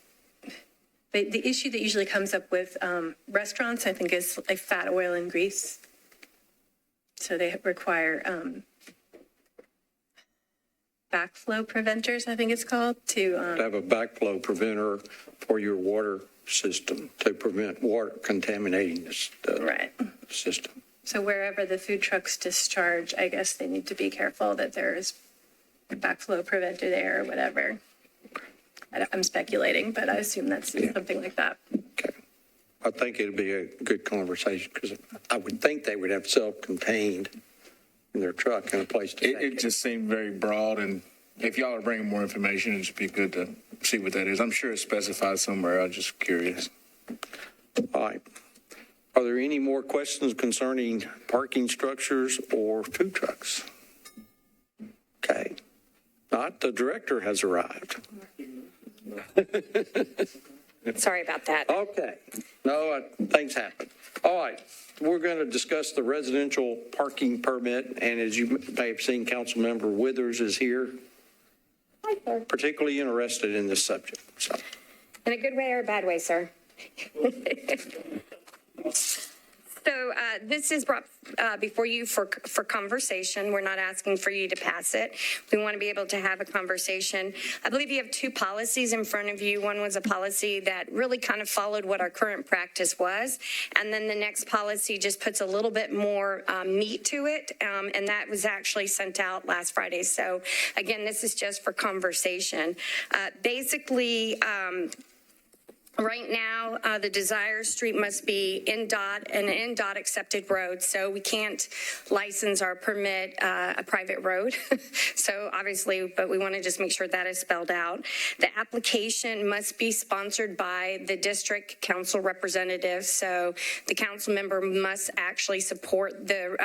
issue that usually comes up with restaurants, I think, is like fat, oil, and grease. So they require backflow preventers, I think it's called, to have a backflow preventer for your water system to prevent water contaminating the right. system. So wherever the food trucks discharge, I guess they need to be careful that there is a backflow preventer there or whatever. I'm speculating, but I assume that's something like that. Okay. I think it'd be a good conversation because I would think they would have self-contained in their truck and a place to take It just seemed very broad, and if y'all are bringing more information, it'd just be good to see what that is. I'm sure it's specified somewhere. I'm just curious. All right. Are there any more questions concerning parking structures or food trucks? Okay. Not, the director has arrived. Sorry about that. Okay. No, things happen. All right. We're going to discuss the residential parking permit, and as you may have seen, Councilmember Withers is here. Hi, sir. Particularly interested in this subject. So. In a good way or a bad way, sir? So this is brought before you for conversation. We're not asking for you to pass it. We want to be able to have a conversation. I believe you have two policies in front of you. One was a policy that really kind of followed what our current practice was. And then the next policy just puts a little bit more meat to it. And that was actually sent out last Friday. So again, this is just for conversation. Basically, right now, the Desire Street must be NDOT, an NDOT accepted road, so we can't license or permit a private road. So obviously, but we want to just make sure that is spelled out. The application must be sponsored by the district council representative, so the council member must actually support the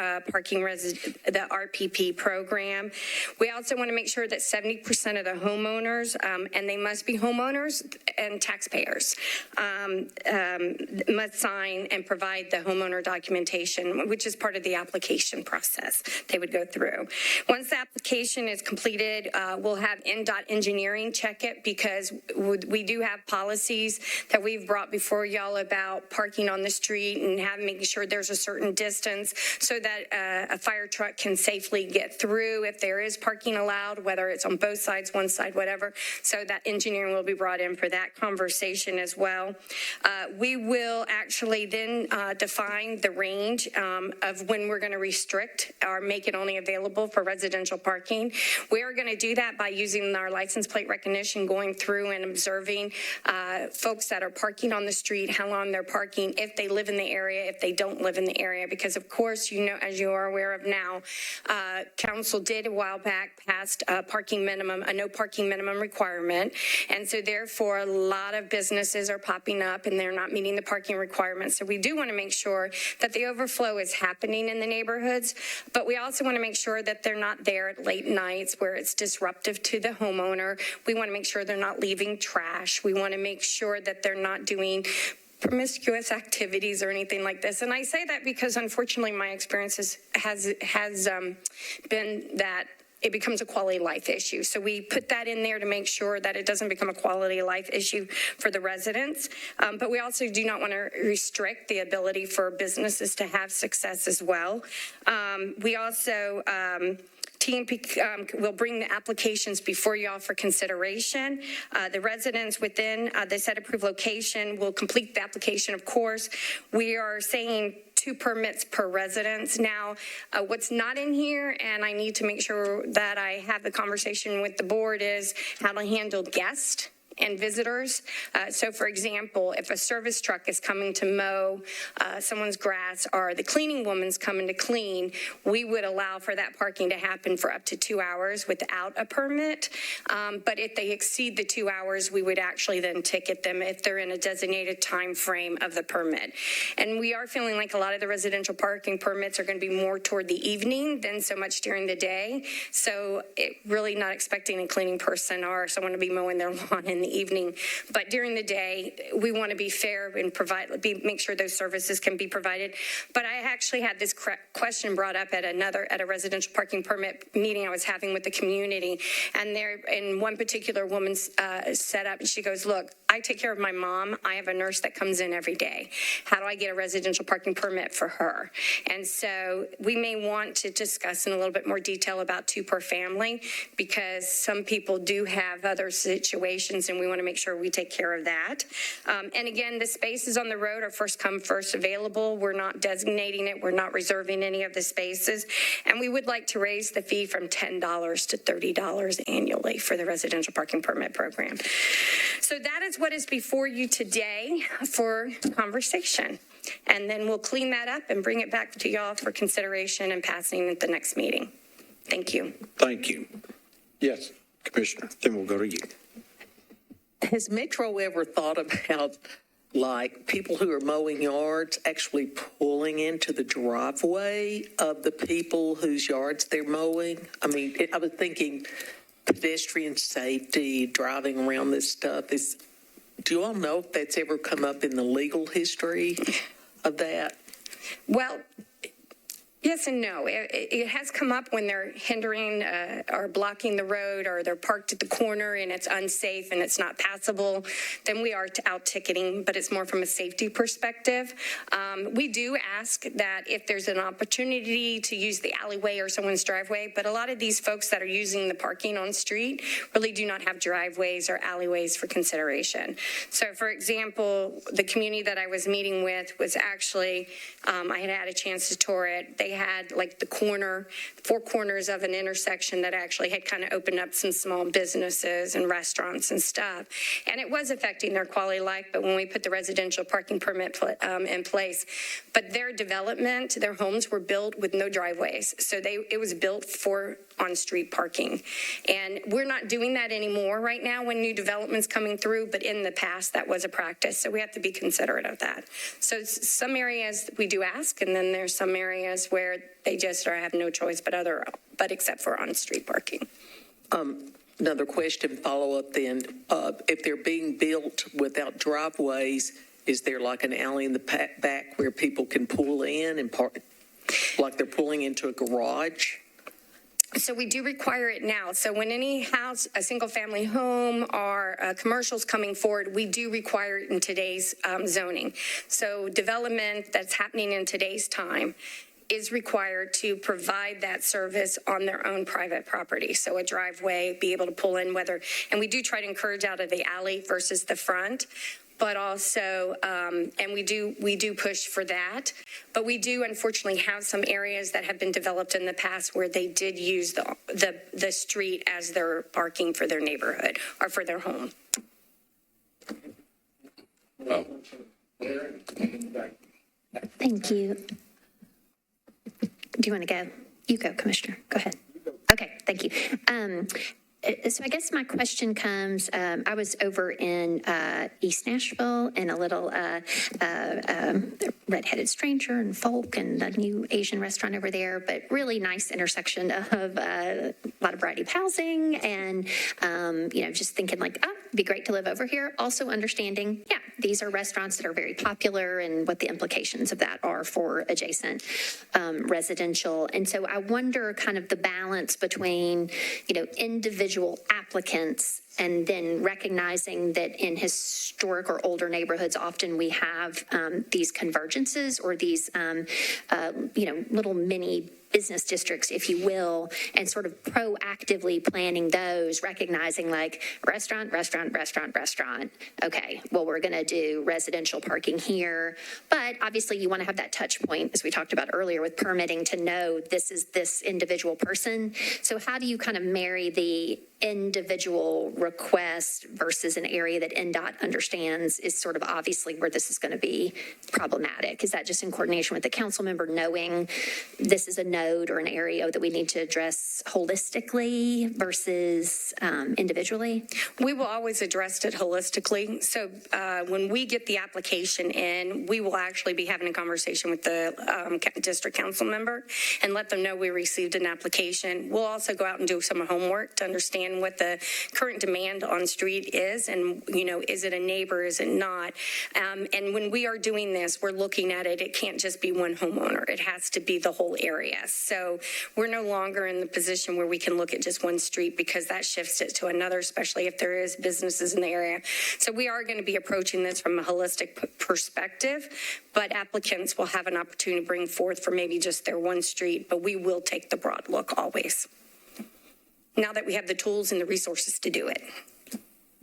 the RPP program. We also want to make sure that 70% of the homeowners, and they must be homeowners and taxpayers. must sign and provide the homeowner documentation, which is part of the application process they would go through. Once the application is completed, we'll have NDOT engineering check it, because we do have policies that we've brought before y'all about parking on the street and making sure there's a certain distance so that a fire truck can safely get through if there is parking allowed, whether it's on both sides, one side, whatever. So that engineering will be brought in for that conversation as well. We will actually then define the range of when we're going to restrict or make it only available for residential parking. We are going to do that by using our license plate recognition, going through and observing folks that are parking on the street, how long they're parking, if they live in the area, if they don't live in the area. Because of course, you know, as you are aware of now, council did a while back passed a no parking minimum requirement. And so therefore, a lot of businesses are popping up and they're not meeting the parking requirements. So we do want to make sure that the overflow is happening in the neighborhoods, but we also want to make sure that they're not there at late nights where it's disruptive to the homeowner. We want to make sure they're not leaving trash. We want to make sure that they're not doing promiscuous activities or anything like this. And I say that because unfortunately my experience has been that it becomes a quality of life issue. So we put that in there to make sure that it doesn't become a quality of life issue for the residents. But we also do not want to restrict the ability for businesses to have success as well. We also, TNP will bring the applications before y'all for consideration. The residents within the set approved location will complete the application, of course. We are saying 2 permits per residence. Now, what's not in here, and I need to make sure that I have the conversation with the board, is how to handle guests and visitors. So for example, if a service truck is coming to mow someone's grass or the cleaning woman's coming to clean, we would allow for that parking to happen for up to 2 hours without a permit. But if they exceed the 2 hours, we would actually then ticket them if they're in a designated time frame of the permit. And we are feeling like a lot of the residential parking permits are going to be more toward the evening than so much during the day. So really not expecting a cleaning person or someone to be mowing their lawn in the evening, but during the day, we want to be fair and make sure those services can be provided. But I actually had this question brought up at a residential parking permit meeting I was having with the community, and one particular woman set up, and she goes, "Look, I take care of my mom. I have a nurse that comes in every day. How do I get a residential parking permit for her?" And so we may want to discuss in a little bit more detail about 2 per family, because some people do have other situations, and we want to make sure we take care of that. And again, the spaces on the road are first come, first available. We're not designating it. We're not reserving any of the spaces. And we would like to raise the fee from $10 to $30 annually for the residential parking permit program. So that is what is before you today for conversation. And then we'll clean that up and bring it back to y'all for consideration and passing at the next meeting. Thank you. Thank you. Yes, Commissioner, then we'll go to you. Has Metro ever thought about, like, people who are mowing yards actually pulling into the driveway of the people whose yards they're mowing? I mean, I was thinking pedestrian safety, driving around this stuff. Do you all know if that's ever come up in the legal history of that? Well, yes and no. It has come up when they're hindering or blocking the road, or they're parked at the corner and it's unsafe and it's not passable. Then we are out ticketing, but it's more from a safety perspective. We do ask that if there's an opportunity to use the alleyway or someone's driveway, but a lot of these folks that are using the parking on street really do not have driveways or alleyways for consideration. So for example, the community that I was meeting with was actually, I had a chance to tour it. They had like the 4 corners of an intersection that actually had kind of opened up some small businesses and restaurants and stuff. And it was affecting their quality of life, but when we put the residential parking permit in place, but their development, their homes were built with no driveways. So it was built for on-street parking. And we're not doing that anymore right now when new development's coming through, but in the past that was a practice. So we have to be considerate of that. So some areas we do ask, and then there's some areas where they just have no choice but except for on-street parking. Another question, follow up then. If they're being built without driveways, is there like an alley in the back where people can pull in and park, like they're pulling into a garage? So we do require it now. So when any house, a single-family home or commercials coming forward, we do require it in today's zoning. So development that's happening in today's time is required to provide that service on their own private property. So a driveway, be able to pull in and we do try to encourage out of the alley versus the front. But also, and we do push for that. But we do unfortunately have some areas that have been developed in the past where they did use the street as their parking for their neighborhood or for their home. Thank you. Do you want to go? You go, Commissioner. Go ahead. Okay, thank you. So I guess my question comes, I was over in East Nashville in a little Red-Headed Stranger and Folk and the new Asian restaurant over there, but really nice intersection of a lot of variety of housing and, just thinking like, it'd be great to live over here. Also understanding, these are restaurants that are very popular and what the implications of that are for adjacent residential. And so I wonder kind of the balance between, individual applicants and then recognizing that in historic or older neighborhoods, often we have these convergences or these, little mini business districts, if you will, and sort of proactively planning those, recognizing like restaurant. Okay, well, we're going to do residential parking here. But obviously you want to have that touch point, as we talked about earlier, with permitting to know this is this individual person. So how do you kind of marry the individual request versus an area that NDOT understands is sort of obviously where this is going to be problematic? Is that just in coordination with the council member knowing this is a node or an area that we need to address holistically versus individually? We will always address it holistically. So when we get the application in, we will actually be having a conversation with the district council member and let them know we received an application. We'll also go out and do some homework to understand what the current demand on street is and, is it a neighbor, is it not? And when we are doing this, we're looking at it. It can't just be one homeowner. It has to be the whole area. So we're no longer in the position where we can look at just one street because that shifts it to another, especially if there is businesses in the area. So we are going to be approaching this from a holistic perspective, but applicants will have an opportunity to bring forth for maybe just their one street, but we will take the broad look always, now that we have the tools and the resources to do it.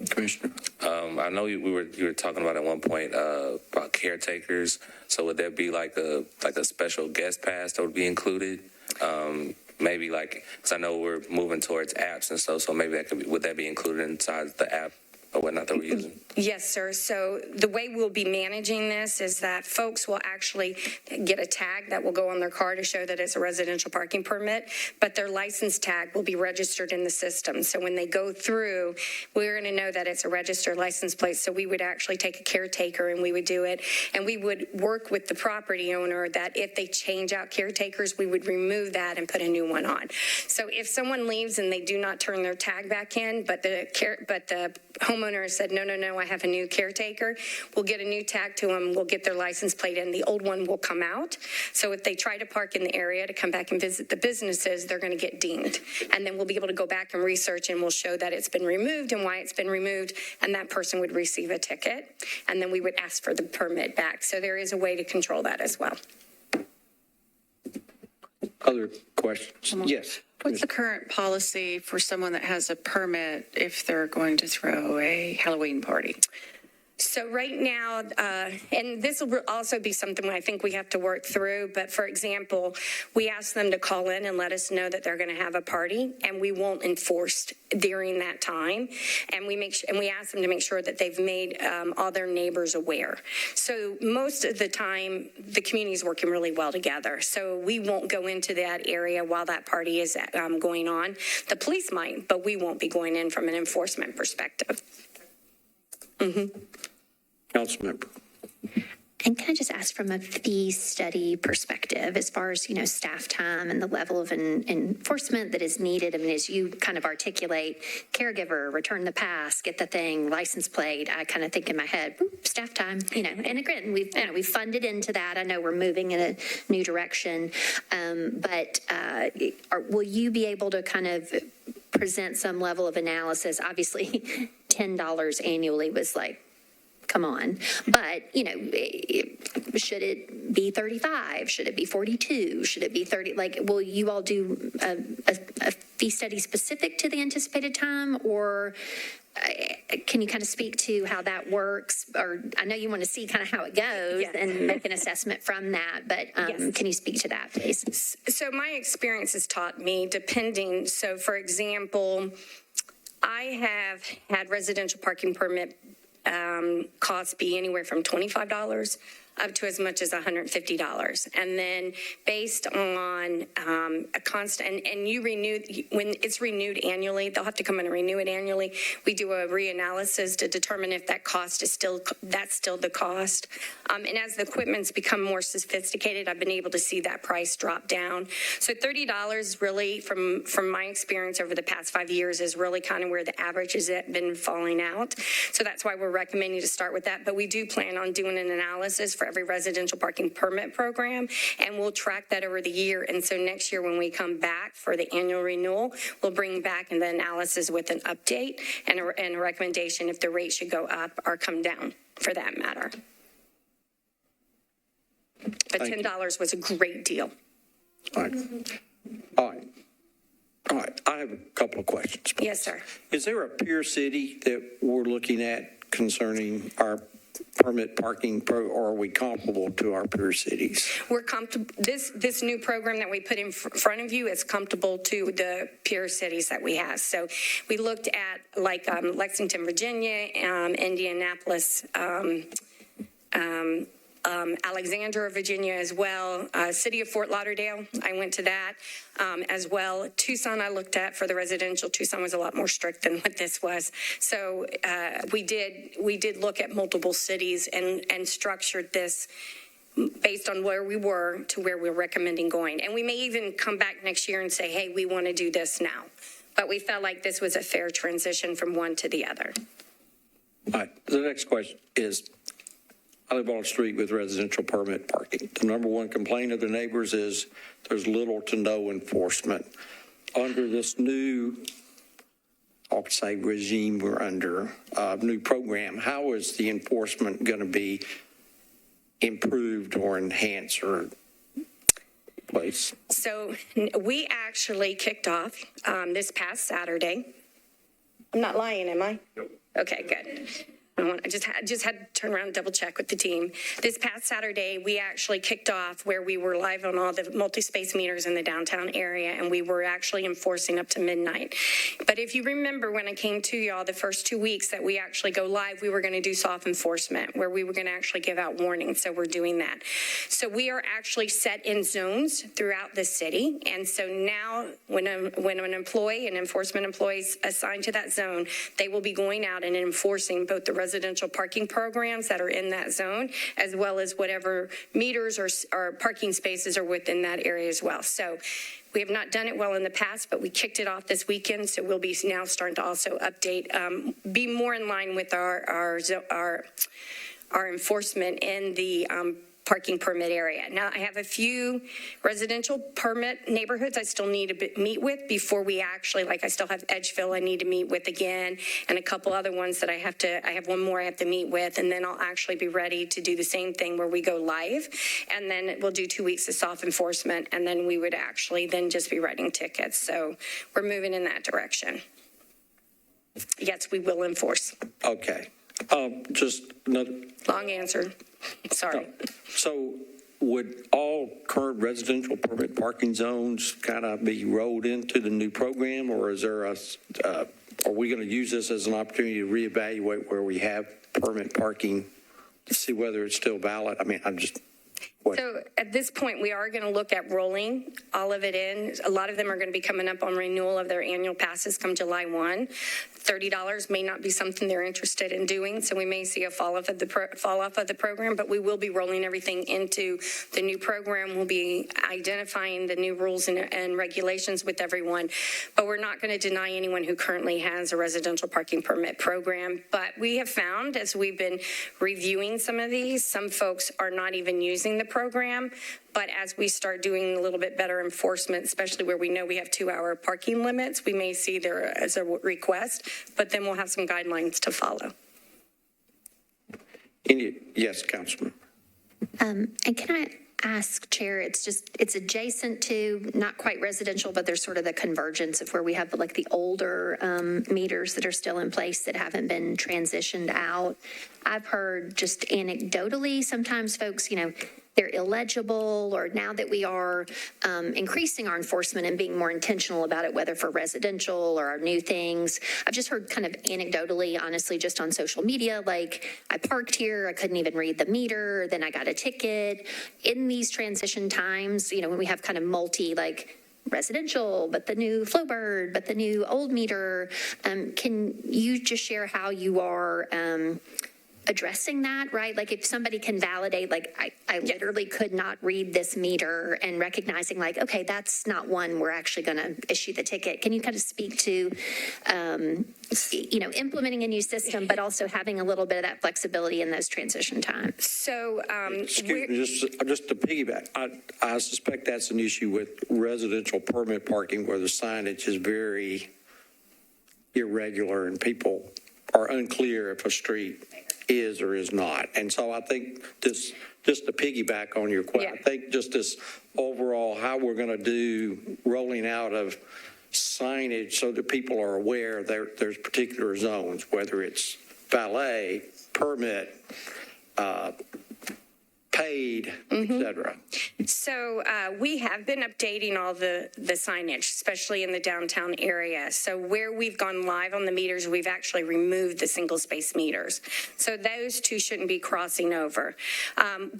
Commissioner. I know you were talking about at one point about caretakers. So would there be like a special guest pass that would be included? Maybe because I know we're moving towards apps and stuff. So maybe would that be included inside the app or whatnot that we're using? Yes, sir. So the way we'll be managing this is that folks will actually get a tag that will go on their car to show that it's a residential parking permit, but their license tag will be registered in the system. So when they go through, we're going to know that it's a registered license plate. So we would actually take a caretaker and we would do it. And we would work with the property owner that if they change out caretakers, we would remove that and put a new one on. So if someone leaves and they do not turn their tag back in, but the homeowner said, no, I have a new caretaker, we'll get a new tag to them, we'll get their license plate in, the old one will come out. So if they try to park in the area to come back and visit the businesses, they're going to get dinged. And then we'll be able to go back and research and we'll show that it's been removed and why it's been removed, and that person would receive a ticket. And then we would ask for the permit back. So there is a way to control that as well. Other questions? Yes. What's the current policy for someone that has a permit if they're going to throw a Halloween party? So right now, and this will also be something I think we have to work through, but for example, we ask them to call in and let us know that they're going to have a party, and we won't enforce during that time. And we ask them to make sure that they've made all their neighbors aware. So most of the time, the community is working really well together. So we won't go into that area while that party is going on. The police might, but we won't be going in from an enforcement perspective. Council member. And can I just ask from a fee study perspective, as far as, staff time and the level of enforcement that is needed? I mean, as you kind of articulate, caregiver, return the pass, get the thing, license plate, I kind of think in my head, staff time, and again, we've funded into that. I know we're moving in a new direction, but will you be able to kind of present some level of analysis? Obviously, $10 annually was like, come on. But, should it be 35? Should it be 42? Should it be 30? Like, will you all do a fee study specific to the anticipated time? Or can you kind of speak to how that works? Or I know you want to see kind of how it goes and make an assessment from that. But can you speak to that, please? So my experience has taught me, so for example, I have had residential parking permit costs be anywhere from $25 up to as much as $150. And then based on a constant, and you renew, when it's renewed annually, they'll have to come in and renew it annually. We do a reanalysis to determine if that cost is that's still the cost. And as the equipment's become more sophisticated, I've been able to see that price drop down. So $30 really, from my experience over the past 5 years, is really kind of where the average has been falling out. So that's why we're recommending to start with that. But we do plan on doing an analysis for every residential parking permit program, and we'll track that over the year. And so next year when we come back for the annual renewal, we'll bring back the analysis with an update and a recommendation if the rate should go up or come down for that matter. But $10 was a great deal. All right. I have a couple of questions. Yes, sir. Is there a peer city that we're looking at concerning our permit parking, or are we comparable to our peer cities? We're comfortable. This new program that we put in front of you is comfortable to the peer cities that we have. So we looked at like Lexington, Virginia, Indianapolis, Alexandria, Virginia as well. City of Fort Lauderdale, I went to that as well. Tucson I looked at for the residential. Tucson was a lot more strict than what this was. So we did look at multiple cities and structured this based on where we were to where we're recommending going. And we may even come back next year and say, hey, we want to do this now. But we felt like this was a fair transition from one to the other. All right. The next question is, I live on a street with residential permit parking. The number one complaint of the neighbors is there's little to no enforcement. Under this new, I'll say, regime we're under, new program, how is the enforcement going to be improved or enhanced or placed? So we actually kicked off this past Saturday. I'm not lying, am I? Nope. Okay, good. I just had to turn around and double check with the team. This past Saturday, we actually kicked off where we were live on all the multi-space meters in the downtown area, and we were actually enforcing up to midnight. But if you remember when I came to y'all the first 2 weeks that we actually go live, we were going to do soft enforcement where we were going to actually give out warnings. So we're doing that. So we are actually set in zones throughout the city. And so now when an employee, an enforcement employee is assigned to that zone, they will be going out and enforcing both the residential parking programs that are in that zone, as well as whatever meters or parking spaces are within that area as well. So we have not done it well in the past, but we kicked it off this weekend. So we'll be now starting to also update, be more in line with our enforcement in the parking permit area. Now, I have a few residential permit neighborhoods I still need to meet with before we actually, like I still have Edgeville I need to meet with again, and a couple other ones that I have one more I have to meet with, and then I'll actually be ready to do the same thing where we go live, and then we'll do 2 weeks of soft enforcement, and then we would actually then just be writing tickets. So we're moving in that direction. Yes, we will enforce. Okay. Just another Long answer. Sorry. So would all current residential permit parking zones kind of be rolled into the new program, or is there are we going to use this as an opportunity to reevaluate where we have permit parking to see whether it's still valid? I mean, So at this point, we are going to look at rolling all of it in. A lot of them are going to be coming up on renewal of their annual passes come July 1. $30 may not be something they're interested in doing, so we may see a fall off of the program, but we will be rolling everything into the new program. We'll be identifying the new rules and regulations with everyone, but we're not going to deny anyone who currently has a residential parking permit program. But we have found, as we've been reviewing some of these, some folks are not even using the program. But as we start doing a little bit better enforcement, especially where we know we have 2-hour parking limits, we may see there as a request, but then we'll have some guidelines to follow. Yes, Councilman. And can I ask, Chair, it's adjacent to, not quite residential, but there's sort of the convergence of where we have like the older meters that are still in place that haven't been transitioned out. I've heard just anecdotally, sometimes folks, they're illegible, or now that we are increasing our enforcement and being more intentional about it, whether for residential or our new things, I've just heard kind of anecdotally, honestly, just on social media, like I parked here, I couldn't even read the meter, then I got a ticket. In these transition times, when we have kind of residential, but the new Flowbird, but the new old meter, can you just share how you are addressing that, right? Like if somebody can validate, I literally could not read this meter, and recognizing okay, that's not one we're actually going to issue the ticket. Can you kind of speak to, implementing a new system, but also having a little bit of that flexibility in those transition times? So, Excuse me, just to piggyback, I suspect that's an issue with residential permit parking where the signage is very irregular and people are unclear if a street is or is not. And so I think just to piggyback on your question, I think just this overall how we're going to do rolling out of signage so that people are aware there's particular zones, whether it's valet, permit, paid, et cetera. So we have been updating all the signage, especially in the downtown area. So where we've gone live on the meters, we've actually removed the single space meters. So those two shouldn't be crossing over.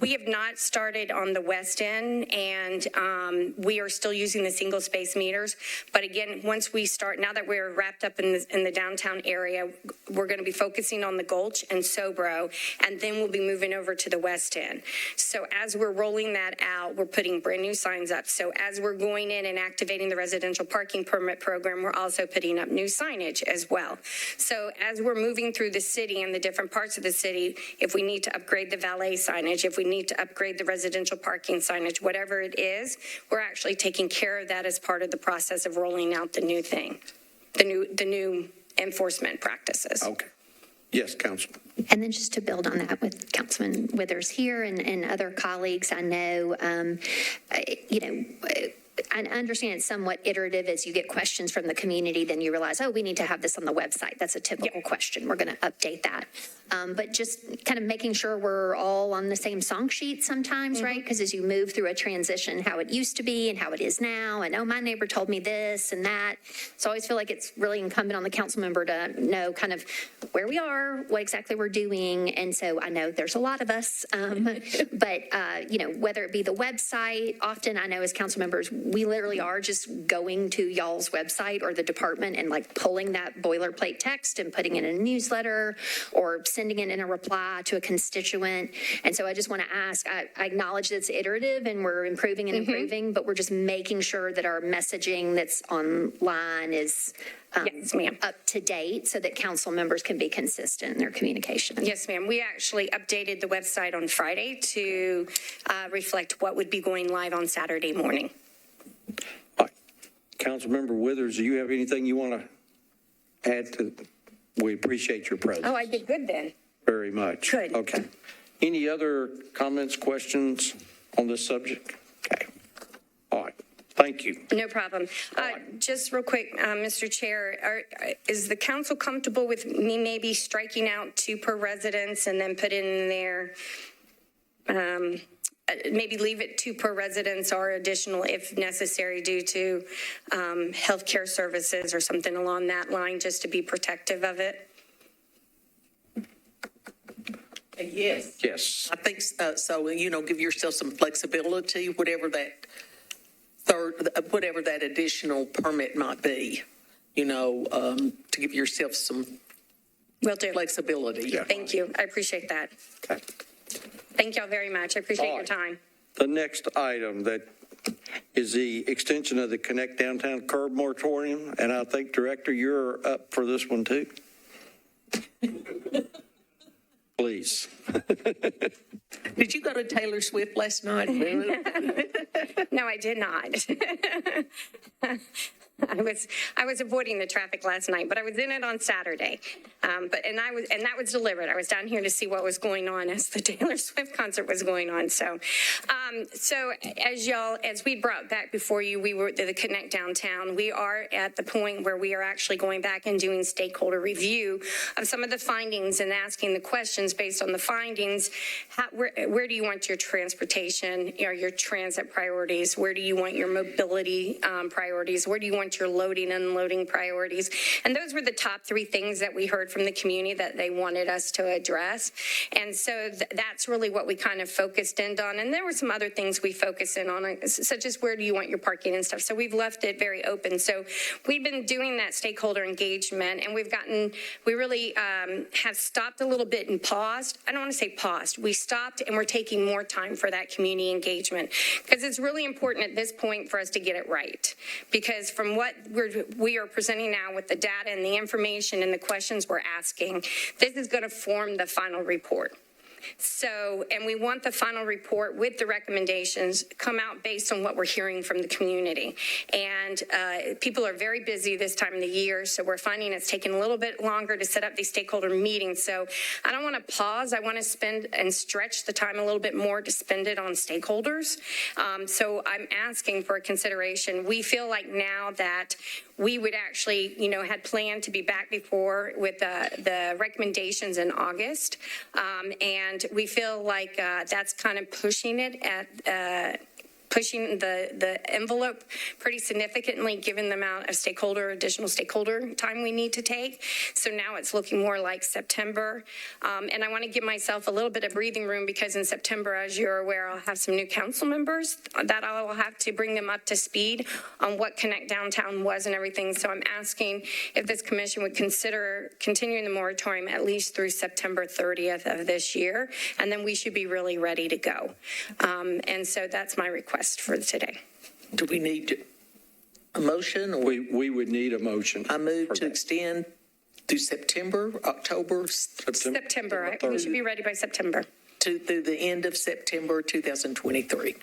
We have not started on the west end, and we are still using the single space meters. But again, once we start, now that we're wrapped up in the downtown area, we're going to be focusing on the Gulch and Sobro, and then we'll be moving over to the west end. So as we're rolling that out, we're putting brand new signs up. So as we're going in and activating the residential parking permit program, we're also putting up new signage as well. So as we're moving through the city and the different parts of the city, if we need to upgrade the valet signage, if we need to upgrade the residential parking signage, whatever it is, we're actually taking care of that as part of the process of rolling out the new thing, the new enforcement practices. Okay. Yes, Councilman. And then just to build on that with Councilman Withers here and other colleagues, I know, I understand it's somewhat iterative as you get questions from the community, then you realize, oh, we need to have this on the website. That's a typical question. We're going to update that. But just kind of making sure we're all on the same song sheet sometimes, right? Because as you move through a transition, how it used to be and how it is now, and oh, my neighbor told me this and that. So I always feel like it's really incumbent on the council member to know kind of where we are, what exactly we're doing. And so I know there's a lot of us, but, whether it be the website, often I know as council members, we literally are just going to y'all's website or the department and pulling that boilerplate text and putting it in a newsletter or sending it in a reply to a constituent. And so I just want to ask, I acknowledge that it's iterative and we're improving and improving, but we're just making sure that our messaging that's online is Yes, ma'am. up to date so that council members can be consistent in their communication. Yes, ma'am. We actually updated the website on Friday to reflect what would be going live on Saturday morning. Councilmember Withers, do you have anything you want to add to? We appreciate your presence. Oh, I did good then. Very much. Good. Okay. Any other comments, questions on this subject? Okay. All right. Thank you. No problem. Just real quick, Mr. Chair, is the council comfortable with me maybe striking out 2 per residence and then put in there, maybe leave it 2 per residence or additional if necessary due to healthcare services or something along that line, just to be protective of it? Yes. Yes. I think so, give yourself some flexibility, whatever that additional permit might be, to give yourself some Will do. flexibility. Yeah. Thank you. I appreciate that. Okay. Thank y'all very much. I appreciate All your right. time. The next item that is the extension of the Connect Downtown curb moratorium, and I think, Director, you're up for this one too. Please. Did you go to Taylor Swift last night? No, I did not. I was avoiding the traffic last night, but I was in it on Saturday. And that was deliberate. I was down here to see what was going on as the Taylor Swift concert was going on. So as we brought back before you, we were the Connect Downtown. We are at the point where we are actually going back and doing stakeholder review of some of the findings and asking the questions based on the findings. Where do you want your transportation, your transit priorities? Where do you want your mobility priorities? Where do you want your loading and unloading priorities? And those were the top three things that we heard from the community that they wanted us to address. And so that's really what we kind of focused in on. And there were some other things we focused in on, such as where do you want your parking and stuff. So we've left it very open. So we've been doing that stakeholder engagement, and we really have stopped a little bit and paused. I don't want to say paused. We stopped, and we're taking more time for that community engagement, because it's really important at this point for us to get it right. Because from what we are presenting now with the data and the information and the questions we're asking, this is going to form the final report. So, and we want the final report with the recommendations come out based on what we're hearing from the community. And people are very busy this time of the year, so we're finding it's taking a little bit longer to set up these stakeholder meetings. So I don't want to pause. I want to spend and stretch the time a little bit more to spend it on stakeholders. So I'm asking for consideration. We feel like now that we would actually, had planned to be back before with the recommendations in August. And we feel like that's kind of pushing it pushing the envelope pretty significantly given the amount of additional stakeholder time we need to take. So now it's looking more like September. And I want to give myself a little bit of breathing room, because in September, as you're aware, I'll have some new council members that I'll have to bring them up to speed on what Connect Downtown was and everything. So I'm asking if this commission would consider continuing the moratorium at least through September 30th of this year. And then we should be really ready to go. And so that's my request for today. Do we need a motion? Or We would need a motion. I move for to that. extend thho September, October, September. We should be ready by September. through the end of September 2023.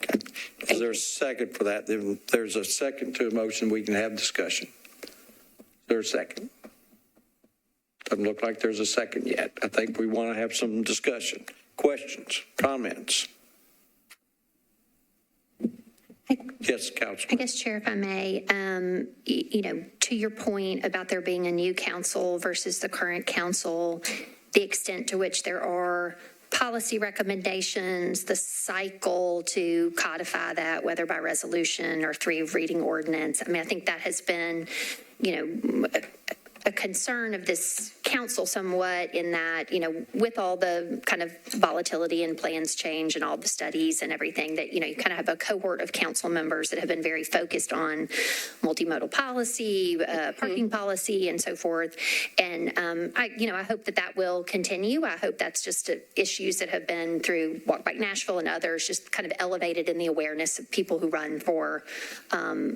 Is there a second for that? Then there's a second to a motion. We can have discussion. Is there a second? Doesn't look like there's a second yet. I think we want to have some discussion. Questions, comments? Yes, I Councilman. guess, Chair, if I may, to your point about there being a new council versus the current council, the extent to which there are policy recommendations, the cycle to codify that, whether by resolution or reading ordinance. I mean, I think that has been, a concern of this council somewhat, in that, with all the kind of volatility and plans change and all the studies and everything, that, you kind of have a cohort of council members that have been very focused on multimodal policy, parking policy, and so forth. And I hope that will continue. I hope that's just issues that have been through Walk Back Nashville and others, just kind of elevated in the awareness of people who run for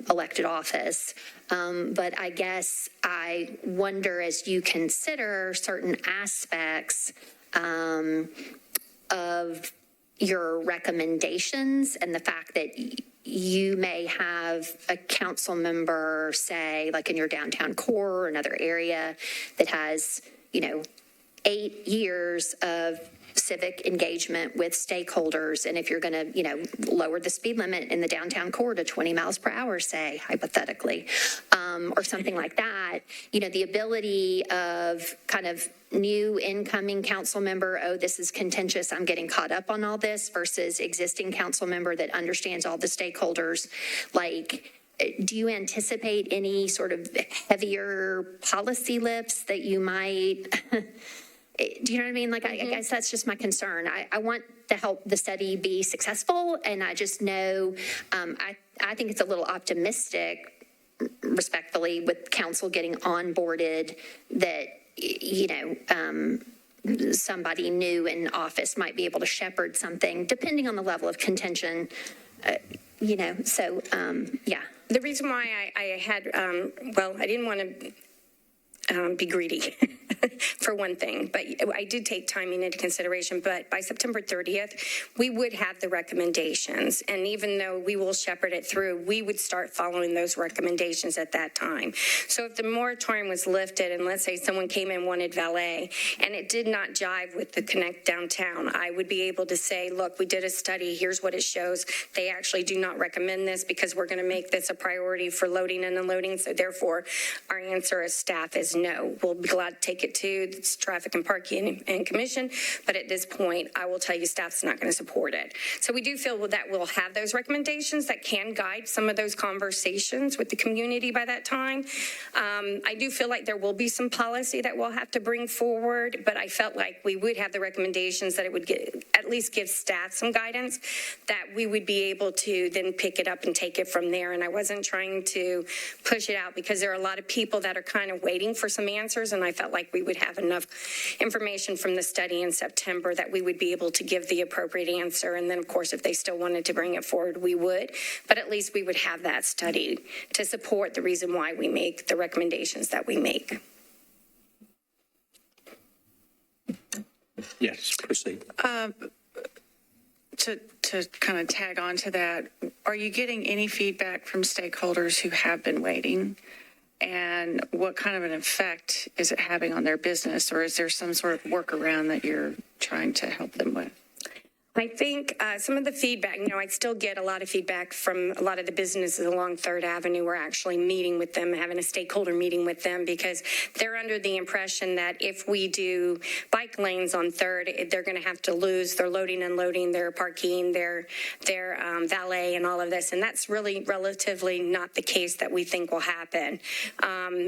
elected office. But I guess I wonder, as you consider certain aspects of your recommendations and the fact that you may have a council member, say, like in your downtown core or another area, that has, 8 years of civic engagement with stakeholders. And if you're going to, lower the speed limit in the downtown core to 20 miles per hour, say, hypothetically, or something like that, the ability of kind of new incoming council member, oh, this is contentious, I'm getting caught up on all this, versus existing council member that understands all the stakeholders. Like, do you anticipate any sort of heavier policy lifts that you might Do you know what I mean? Like, I guess that's just my concern. I want to help the study be successful, and I just know, I think it's a little optimistic, respectfully, with council getting onboarded that, somebody new in office might be able to shepherd something, depending on the level of contention, so, yeah. The reason why I had, I didn't want to be greedy for one thing, but I did take timing into consideration. But by September 30th, we would have the recommendations. And even though we will shepherd it through, we would start following those recommendations at that time. So if the moratorium was lifted and let's say someone came in and wanted valet and it did not jive with the Connect Downtown, I would be able to say, look, we did a study. Here's what it shows. They actually do not recommend this because we're going to make this a priority for loading and unloading. So therefore, our answer as staff is no. We'll be glad to take it to the Traffic and Parking and Commission, but at this point, I will tell you staff's not going to support it. So we do feel that we'll have those recommendations that can guide some of those conversations with the community by that time. I do feel like there will be some policy that we'll have to bring forward, but I felt like we would have the recommendations that it would at least give staff some guidance that we would be able to then pick it up and take it from there. And I wasn't trying to push it out because there are a lot of people that are kind of waiting for some answers, and I felt like we would have enough information from the study in September that we would be able to give the appropriate answer. And then, of course, if they still wanted to bring it forward, we would. But at least we would have that study to support the reason why we make the recommendations that we make. Yes, proceed. To kind of tag on to that, are you getting any feedback from stakeholders who have been waiting? And what kind of an effect is it having on their business? Or is there some sort of workaround that you're trying to help them with? I think some of the feedback, I still get a lot of feedback from a lot of the businesses along 3rd Avenue. We're actually meeting with them, having a stakeholder meeting with them because they're under the impression that if we do bike lanes on 3rd, they're going to have to lose their loading, unloading, their parking, their valet and all of this. And that's really relatively not the case that we think will happen.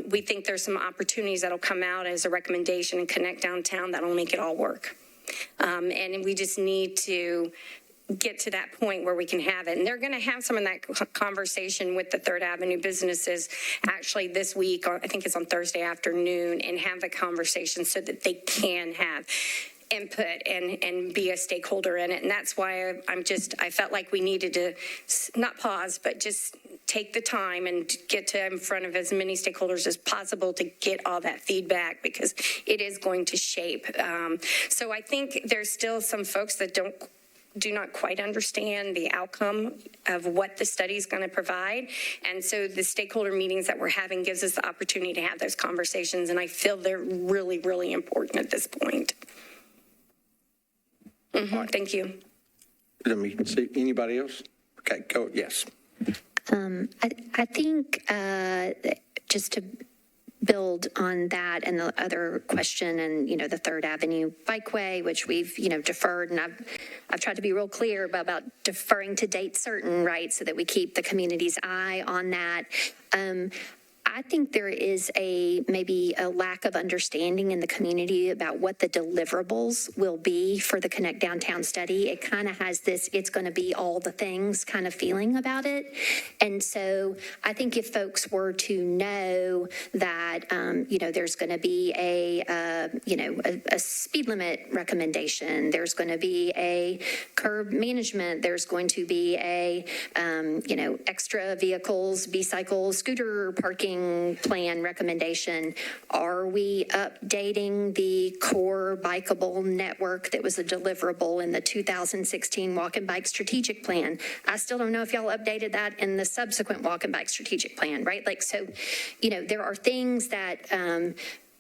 We think there's some opportunities that'll come out as a recommendation and Connect Downtown that'll make it all work. And we just need to get to that point where we can have it. And they're going to have some of that conversation with the 3rd Avenue businesses actually this week, or I think it's on Thursday afternoon, and have the conversation so that they can have input and be a stakeholder in it. And that's why I felt like we needed to not pause, but just take the time and get to in front of as many stakeholders as possible to get all that feedback because it is going to shape. So I think there's still some folks that do not quite understand the outcome of what the study is going to provide. And so the stakeholder meetings that we're having gives us the opportunity to have those conversations. And I feel they're really, really important at this point. Thank you. Let me see. Anybody else? Okay, go. Yes. I think just to build on that and the other question and, the 3rd Avenue bikeway, which we've, deferred. And I've tried to be real clear about deferring to date certain, right, so that we keep the community's eye on that. I think there is maybe a lack of understanding in the community about what the deliverables will be for the Connect Downtown study. It kind of has this, it's going to be all the things kind of feeling about it. And so I think if folks were to know that, there's going to be a speed limit recommendation, there's going to be a curb management, there's going to be a, extra vehicles, bicycles, scooter parking plan recommendation. Are we updating the core bikeable network that was a deliverable in the 2016 Walk and Bike Strategic Plan? I still don't know if y'all updated that in the subsequent Walk and Bike Strategic Plan, right? There are things that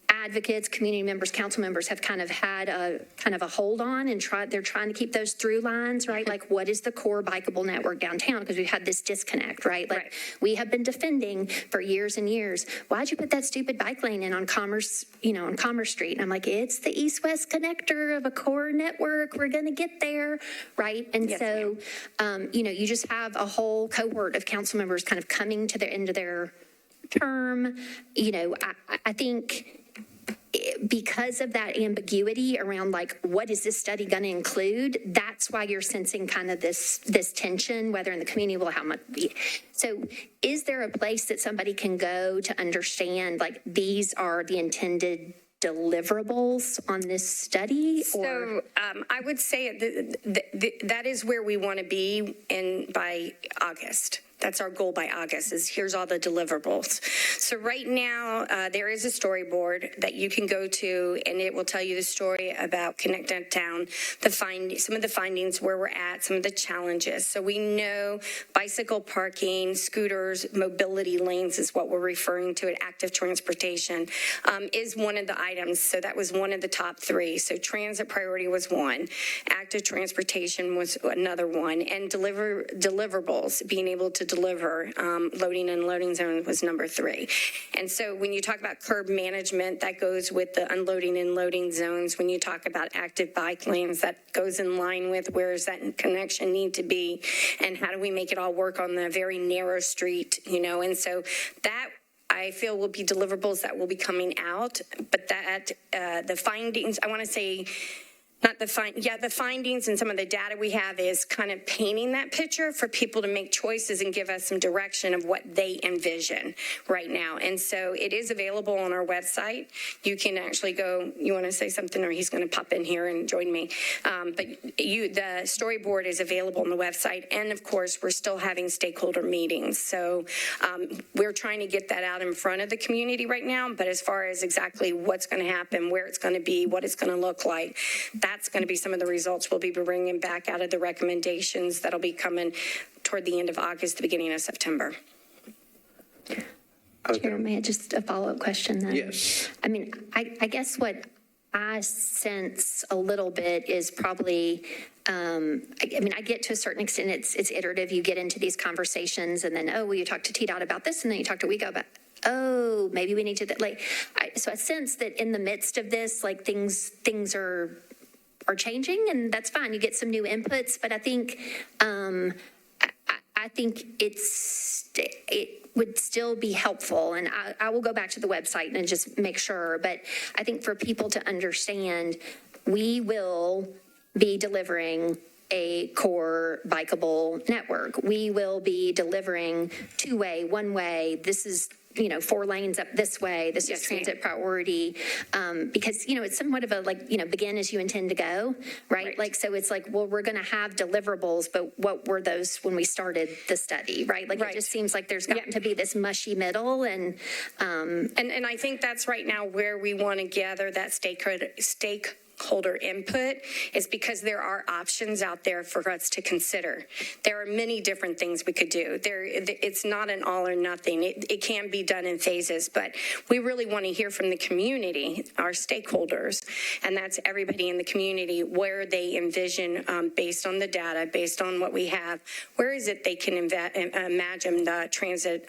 advocates, community members, council members have kind of had a hold on and they're trying to keep those through lines, right? Like, what is the core bikeable network downtown? Because we've had this disconnect, right? Like, we have been defending for years and years. Why'd you put that stupid bike lane in on Commerce, on Commerce Street? And I'm like, it's the east-west connector of a core network. We're going to get there, right? And you just have a whole cohort of council members kind of coming to the end of their term. I think because of that ambiguity around like, what is this study going to include? That's why you're sensing kind of this tension, whether in the community will how much. So is there a place that somebody can go to understand, like, these are the intended deliverables on this study? So I would say that is where we want to be by August. That's our goal by August, is here's all the deliverables. So right now, there is a storyboard that you can go to, and it will tell you the story about Connect Downtown, some of the findings, where we're at, some of the challenges. So we know bicycle parking, scooters, mobility lanes is what we're referring to at active transportation, is one of the items. So that was one of the top three. So transit priority was one. Active transportation was another one. And deliverables, being able to deliver, loading and unloading zone was number 3. And so when you talk about curb management, that goes with the unloading and loading zones. When you talk about active bike lanes, that goes in line with where does that connection need to be, and how do we make it all work on the very narrow street, and so that I feel will be deliverables that will be coming out, but that the findings, I want to say, the findings and some of the data we have is kind of painting that picture for people to make choices and give us some direction of what they envision right now. And so it is available on our website. You can actually go, you want to say something, or he's going to pop in here and join me. But the storyboard is available on the website. And of course, we're still having stakeholder meetings. So we're trying to get that out in front of the community right now. But as far as exactly what's going to happen, where it's going to be, what it's going to look like, that's going to be some of the results we'll be bringing back out of the recommendations that'll be coming toward the end of August, the beginning of September. Chair, may I just a follow-up question then? Yes. I mean, I guess what I sense a little bit is probably, I get to a certain extent, it's iterative. You get into these conversations and then, well, you talk to TDOT about this, and then you talk to WEGO about, maybe we need to, so I sense that in the midst of this, things are changing, and that's fine. You get some new inputs, but I think it would still be helpful, and I will go back to the website and just make sure, but I think for people to understand, we will be delivering a core bikeable network. We will be delivering two-way, one-way. This is 4 lanes up this way. This is transit priority, because, it's somewhat of a begin as you intend to go, right? So it's well, we're going to have deliverables, but what were those when we started the study, right? It just seems like there's gotten to be this mushy middle, and I think that's right now where we want to gather that stakeholder input, is because there are options out there for us to consider. There are many different things we could do. It's not an all or nothing. It can be done in phases, but we really want to hear from the community, our stakeholders, and that's everybody in the community, where they envision, based on the data, based on what we have, where is it they can imagine the transit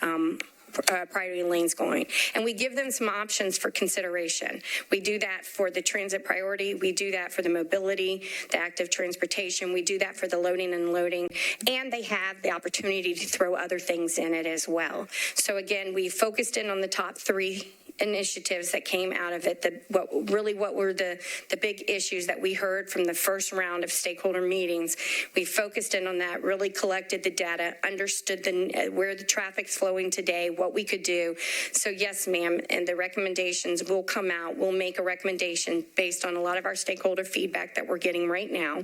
priority lanes going. And we give them some options for consideration. We do that for the transit priority. We do that for the mobility, the active transportation. We do that for the loading and unloading. And they have the opportunity to throw other things in it as well. So again, we focused in on the top 3 initiatives that came out of it, what were the big issues that we heard from the first round of stakeholder meetings. We focused in on that, really collected the data, understood where the traffic's flowing today, what we could do. So yes, ma'am, and the recommendations will come out. We'll make a recommendation based on a lot of our stakeholder feedback that we're getting right now,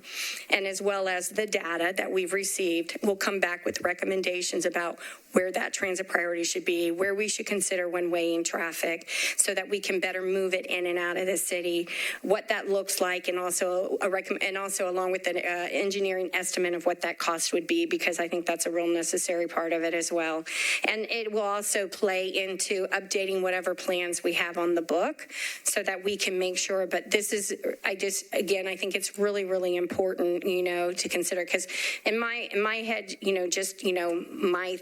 and as well as the data that we've received. We'll come back with recommendations about where that transit priority should be, where we should consider when weighing traffic, so that we can better move it in and out of the city, what that looks like, and also along with an engineering estimate of what that cost would be, because I think that's a real necessary part of it as well. And it will also play into updating whatever plans we have on the book, so that we can make sure. But this is, I think it's really, really important, to consider, because in my head, my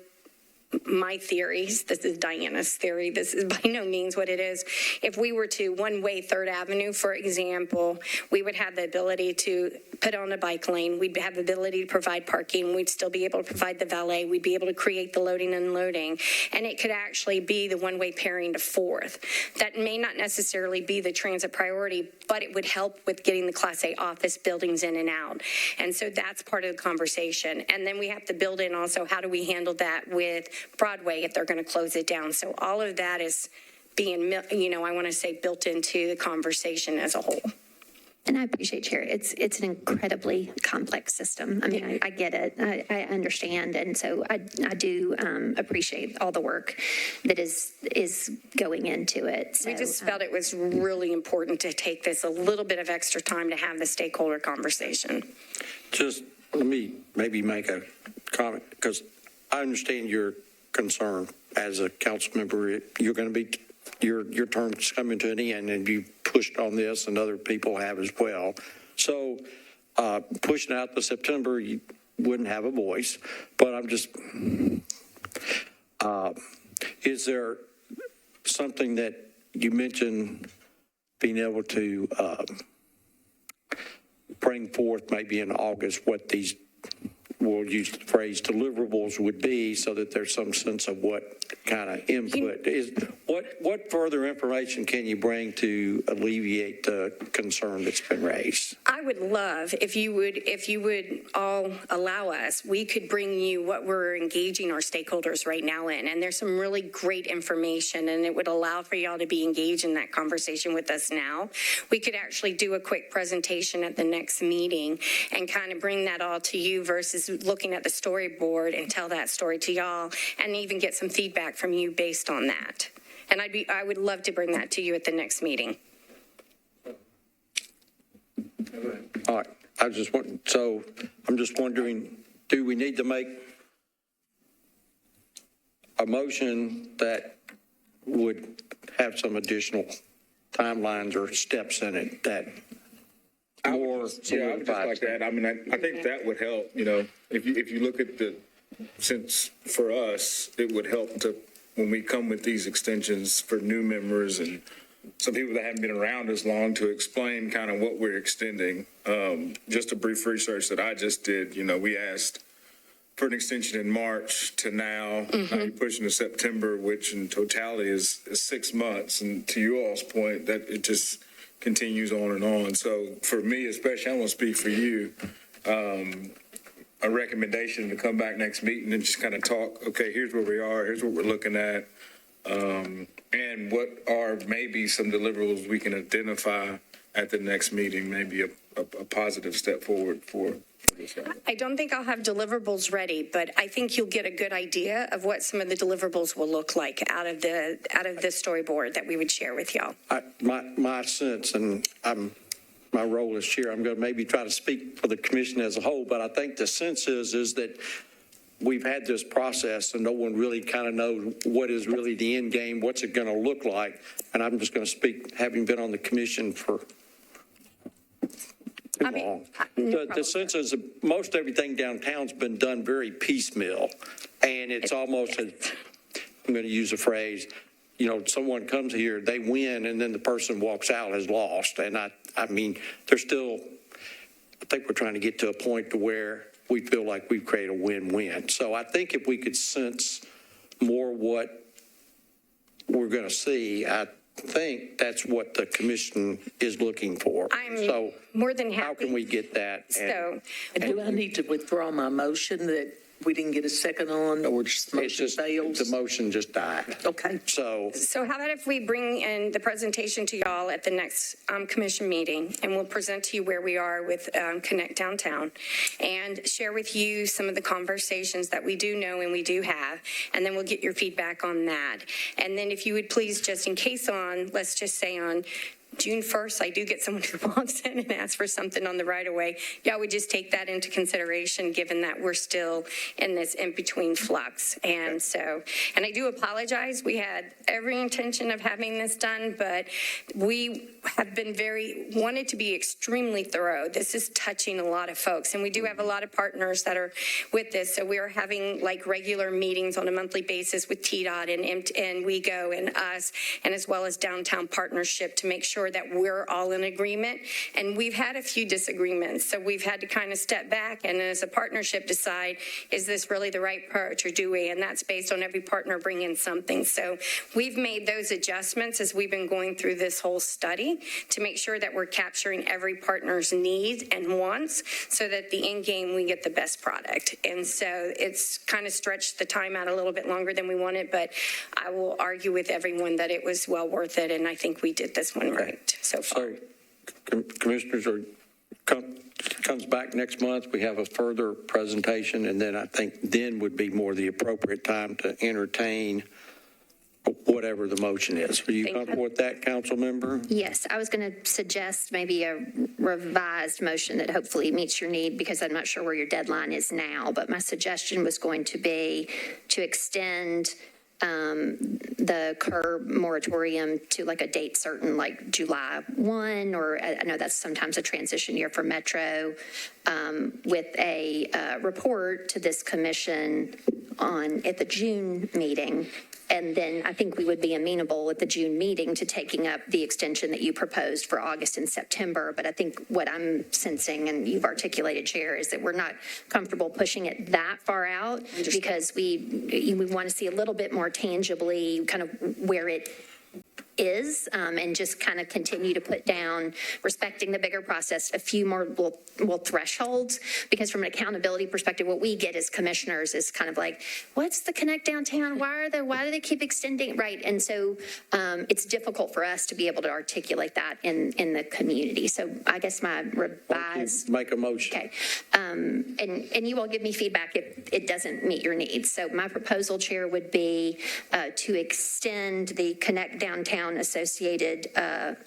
my theories, this is Diana's theory, this is by no means what it is. If we were to one-way Third Avenue, for example, we would have the ability to put on a bike lane, we'd have the ability to provide parking, we'd still be able to provide the valet, we'd be able to create the loading and unloading, and it could actually be the one-way pairing to Fourth. That may not necessarily be the transit priority, but it would help with getting the Class A office buildings in and out. And so that's part of the conversation. And then we have to build in also, how do we handle that with Broadway if they're going to close it down? So all of that is being, I want to say built into the conversation as a whole. And I appreciate, Chair. It's an incredibly complex system. I mean, I get it. I understand. And so I do appreciate all the work that is going into it. So, We just felt it was really important to take this a little bit of extra time to have the stakeholder conversation. Just let me maybe make a comment, because I understand your concern as a council member. You're going to be, your term's coming to an end, and you pushed on this, and other people have as well. So pushing out to September, you wouldn't have a voice. But I'm just, is there something that you mentioned being able to bring forth maybe in August what these, we'll use the phrase, deliverables would be, so that there's some sense of what kind of input is, what further information can you bring to alleviate the concern that's been raised? I would love if you would all allow us, we could bring you what we're engaging our stakeholders right now in. And there's some really great information, and it would allow for y'all to be engaged in that conversation with us now. We could actually do a quick presentation at the next meeting and kind of bring that all to you versus looking at the storyboard and tell that story to y'all, and even get some feedback from you based on that. And I would love to bring that to you at the next meeting. All right. I'm just wondering, do we need to make a motion that would have some additional timelines or steps in it that more I would just like that. I mean, I think that would help, if you look at since for us, it would help to, when we come with these extensions for new members and some people that haven't been around as long, to explain kind of what we're extending. Just a brief research that I just did, we asked for an extension in March to now. Now you're pushing to September, which in totality is 6 months. And to you all's point, that it just continues on and on. So for me, especially, I want to speak for you, a recommendation to come back next meeting and just kind of talk, okay, here's where we are, here's what we're looking at, and what are maybe some deliverables we can identify at the next meeting, maybe a positive step forward for this. I don't think I'll have deliverables ready, but I think you'll get a good idea of what some of the deliverables will look like out of the storyboard that we would share with y'all. My sense, and my role as chair, I'm going to maybe try to speak for the commission as a whole, but I think the sense is that we've had this process and no one really kind of knows what is really the end game, what's it going to look like. And I'm just going to speak, having been on the commission for too long. The sense is that most everything downtown's been done very piecemeal, and it's almost, I'm going to use a phrase, someone comes here, they win, and then the person walks out has lost. And I mean, there's still, I think we're trying to get to a point to where we feel like we've created a win-win. So I think if we could sense more what we're going to see, I think that's what the commission is looking for. I'm more than happy. How can we get that? Do I need to withdraw my motion that we didn't get a second on, or just the motion fails? The motion just died. Okay. So how about if we bring in the presentation to y'all at the next commission meeting, and we'll present to you where we are with Connect Downtown, and share with you some of the conversations that we do know and we do have, and then we'll get your feedback on that. And then if you would please, just in case let's just say on June 1st, I do get someone who walks in and asks for something on the right of way, y'all would just take that into consideration, given that we're still in this in-between flux. And so, and I do apologize. We had every intention of having this done, but we have been wanted to be extremely thorough. This is touching a lot of folks, and we do have a lot of partners that are with this. So we are having like regular meetings on a monthly basis with TDOT and WeGo and us, and as well as Downtown Partnership to make sure that we're all in agreement. And we've had a few disagreements, so we've had to kind of step back and as a partnership decide, is this really the right approach or do we? And that's based on every partner bringing something. So we've made those adjustments as we've been going through this whole study to make sure that we're capturing every partner's needs and wants so that the end game we get the best product. And so it's kind of stretched the time out a little bit longer than we wanted, but I will argue with everyone that it was well worth it, and I think we did this one right so far. So, Commissioners, comes back next month, we have a further presentation, and then I think then would be more the appropriate time to entertain whatever the motion is. Are you comfortable with that, council member? Yes, I was going to suggest maybe a revised motion that hopefully meets your need, because I'm not sure where your deadline is now, but my suggestion was going to be to extend the curb moratorium to like a date certain, like July 1, or I know that's sometimes a transition year for Metro, with a report to this commission at the June meeting. And then I think we would be amenable at the June meeting to taking up the extension that you proposed for August and September. But I think what I'm sensing, and you've articulated, Chair, is that we're not comfortable pushing it that far out because we want to see a little bit more tangibly kind of where it is, and just kind of continue to put down, respecting the bigger process, a few more will thresholds, because from an accountability perspective, what we get as commissioners is kind of like, what's the connect downtown? Why do they keep extending? Right. And so it's difficult for us to be able to articulate that in the community. So I guess my revised. Make a motion. Okay. And you all give me feedback if it doesn't meet your needs. So my proposal, Chair, would be to extend the Connect Downtown associated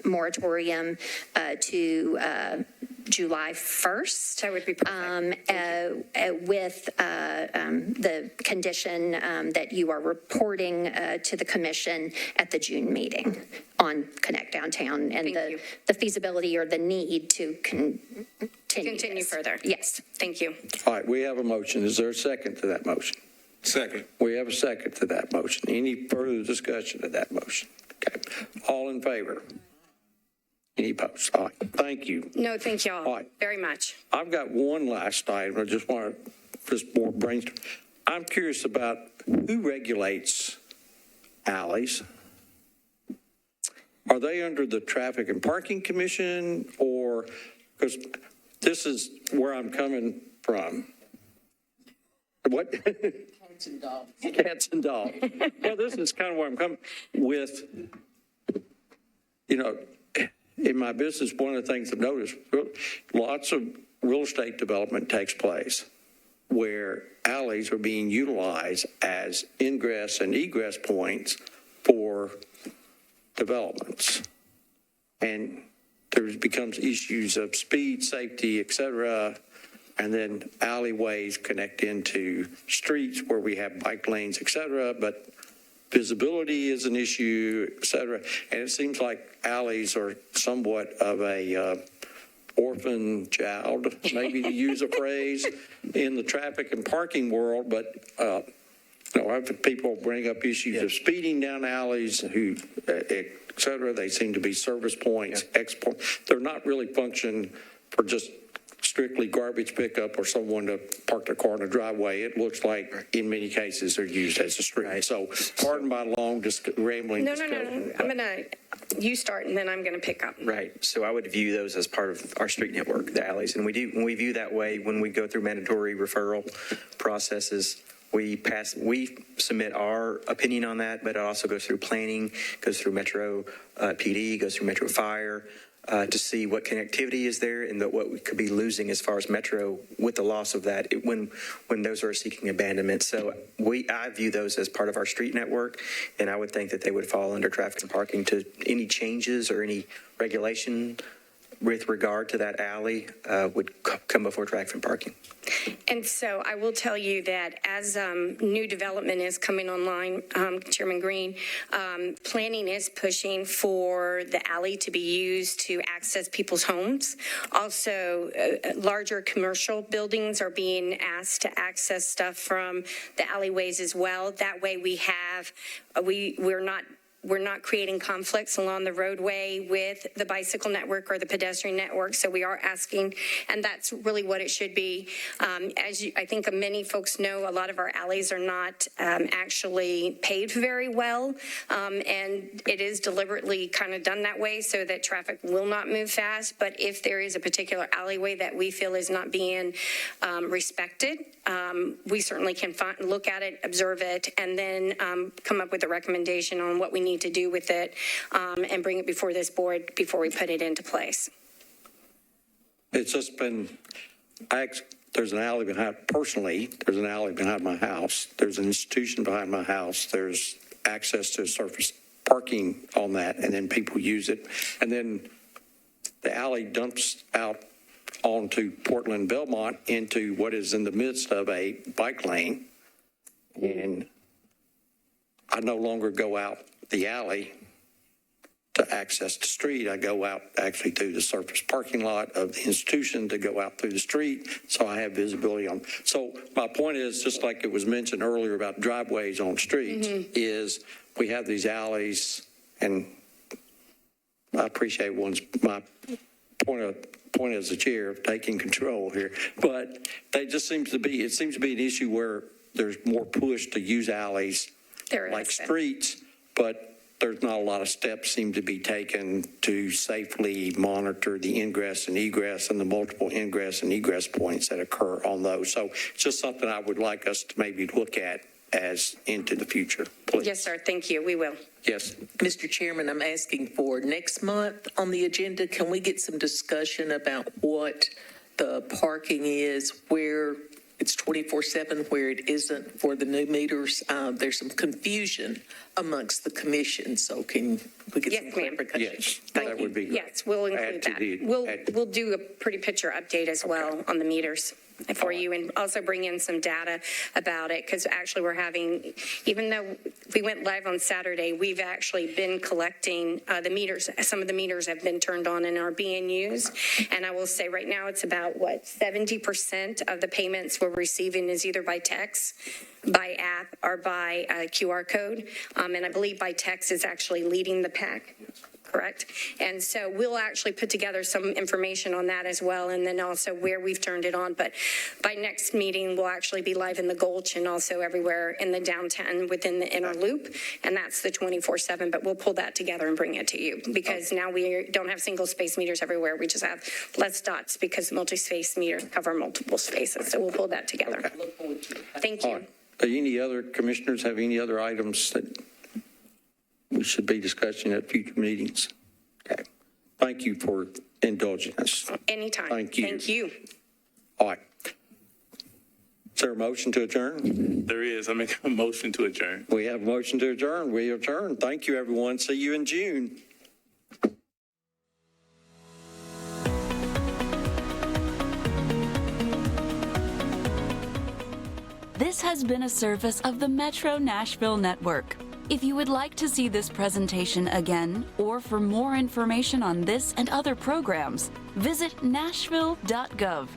moratorium to July 1st. That would be perfect. With the condition that you are reporting to the commission at the June meeting on Connect Downtown and the feasibility or the need to continue further. Yes. Thank you. All right, we have a motion. Is there a second to that motion? Second. We have a second to that motion. Any further discussion of that motion? Okay. All in favor? Any opposed? All right. Thank you. No, thank y'all All right. very much. I've got one last item. I just want to more brainstorm. I'm curious about who regulates alleys. Are they under the Traffic and Parking Commission, or because this is where I'm coming from? What? Cats and dogs. Cats and dogs. Well, this is kind of where I'm coming with, in my business, one of the things I've noticed, lots of real estate development takes place where alleys are being utilized as ingress and egress points for developments. And there becomes issues of speed, safety, et cetera. And then alleyways connect into streets where we have bike lanes, et cetera, but visibility is an issue, et cetera. And it seems like alleys are somewhat of a orphan child, maybe to use a phrase, in the traffic and parking world. But, I've had people bring up issues of speeding down alleys, et cetera. They seem to be service points, export. They're not really function for just strictly garbage pickup or someone to park their car in a driveway. It looks like in many cases they're used as a street. Right. So pardon my long rambling discussion. No. You start and then I'm going to pick up. Right. So I would view those as part of our street network, the alleys. And when we view that way, when we go through mandatory referral processes, we submit our opinion on that, but it also goes through planning, goes through Metro PD, goes through Metro Fire. to see what connectivity is there and what we could be losing as far as Metro with the loss of that when those are seeking abandonment. So I view those as part of our street network, and I would think that they would fall under traffic and parking. To any changes or any regulation with regard to that alley would come before traffic and parking. And so I will tell you that as new development is coming online, Chairman Green, planning is pushing for the alley to be used to access people's homes. Also, larger commercial buildings are being asked to access stuff from the alleyways as well. That way we're not creating conflicts along the roadway with the bicycle network or the pedestrian network. So we are asking, and that's really what it should be. I think many folks know, a lot of our alleys are not actually paved very well. And it is deliberately kind of done that way so that traffic will not move fast. But if there is a particular alleyway that we feel is not being respected, we certainly can look at it, observe it, and then come up with a recommendation on what we need to do with it and bring it before this board before we put it into place. It's just been, there's an alley behind my house. There's an institution behind my house. There's access to surface parking on that, and then people use it. And then the alley dumps out onto Portland Belmont into what is in the midst of a bike lane. And I no longer go out the alley to access the street. I go out actually through the surface parking lot of the institution to go out through the street, so I have visibility on. So my point is, just like it was mentioned earlier about driveways on streets, is we have these alleys, and I appreciate my point as the chair of taking control here, but it seems to be an issue where there's more push to use alleys like streets, but there's not a lot of steps seem to be taken to safely monitor the ingress and egress and the multiple ingress and egress points that occur on those. So it's just something I would like us to maybe look at as into the future, please. Yes, sir. Thank you. We will. Yes. Mr. Chairman, I'm asking for next month on the agenda, can we get some discussion about what the parking is, where it's 24/7, where it isn't for the new meters? There's some confusion amongst the commission, so can we get some clarification? Yes, that would be great. Yes, we'll include that. We'll do a pretty picture update as well on the meters for you, and also bring in some data about it, because actually we're having, even though we went live on Saturday, we've actually been collecting the meters. Some of the meters have been turned on and are being used, and I will say right now it's about 70% of the payments we're receiving is either by text, by app, or by QR code, and I believe by text is actually leading the pack. Correct. And so we'll actually put together some information on that as well, and then also where we've turned it on. But by next meeting, we'll actually be live in the Gulch and also everywhere in the downtown within the inner loop, and that's the 24/7. But we'll pull that together and bring it to you, because now we don't have single space meters everywhere. We just have less dots because multi-space meters cover multiple spaces. So we'll pull that together. Thank you. All right. Do any other commissioners have any other items that we should be discussing at future meetings? Okay. Thank you for indulging us. Anytime. Thank you. Thank you. All right. Is there a motion to adjourn? There is. I make a motion to adjourn. We have a motion to adjourn. We adjourn. Thank you, everyone. See you in June. This has been a service of the Metro Nashville Network. If you would like to see this presentation again, or for more information on this and other programs, visit nashville.gov.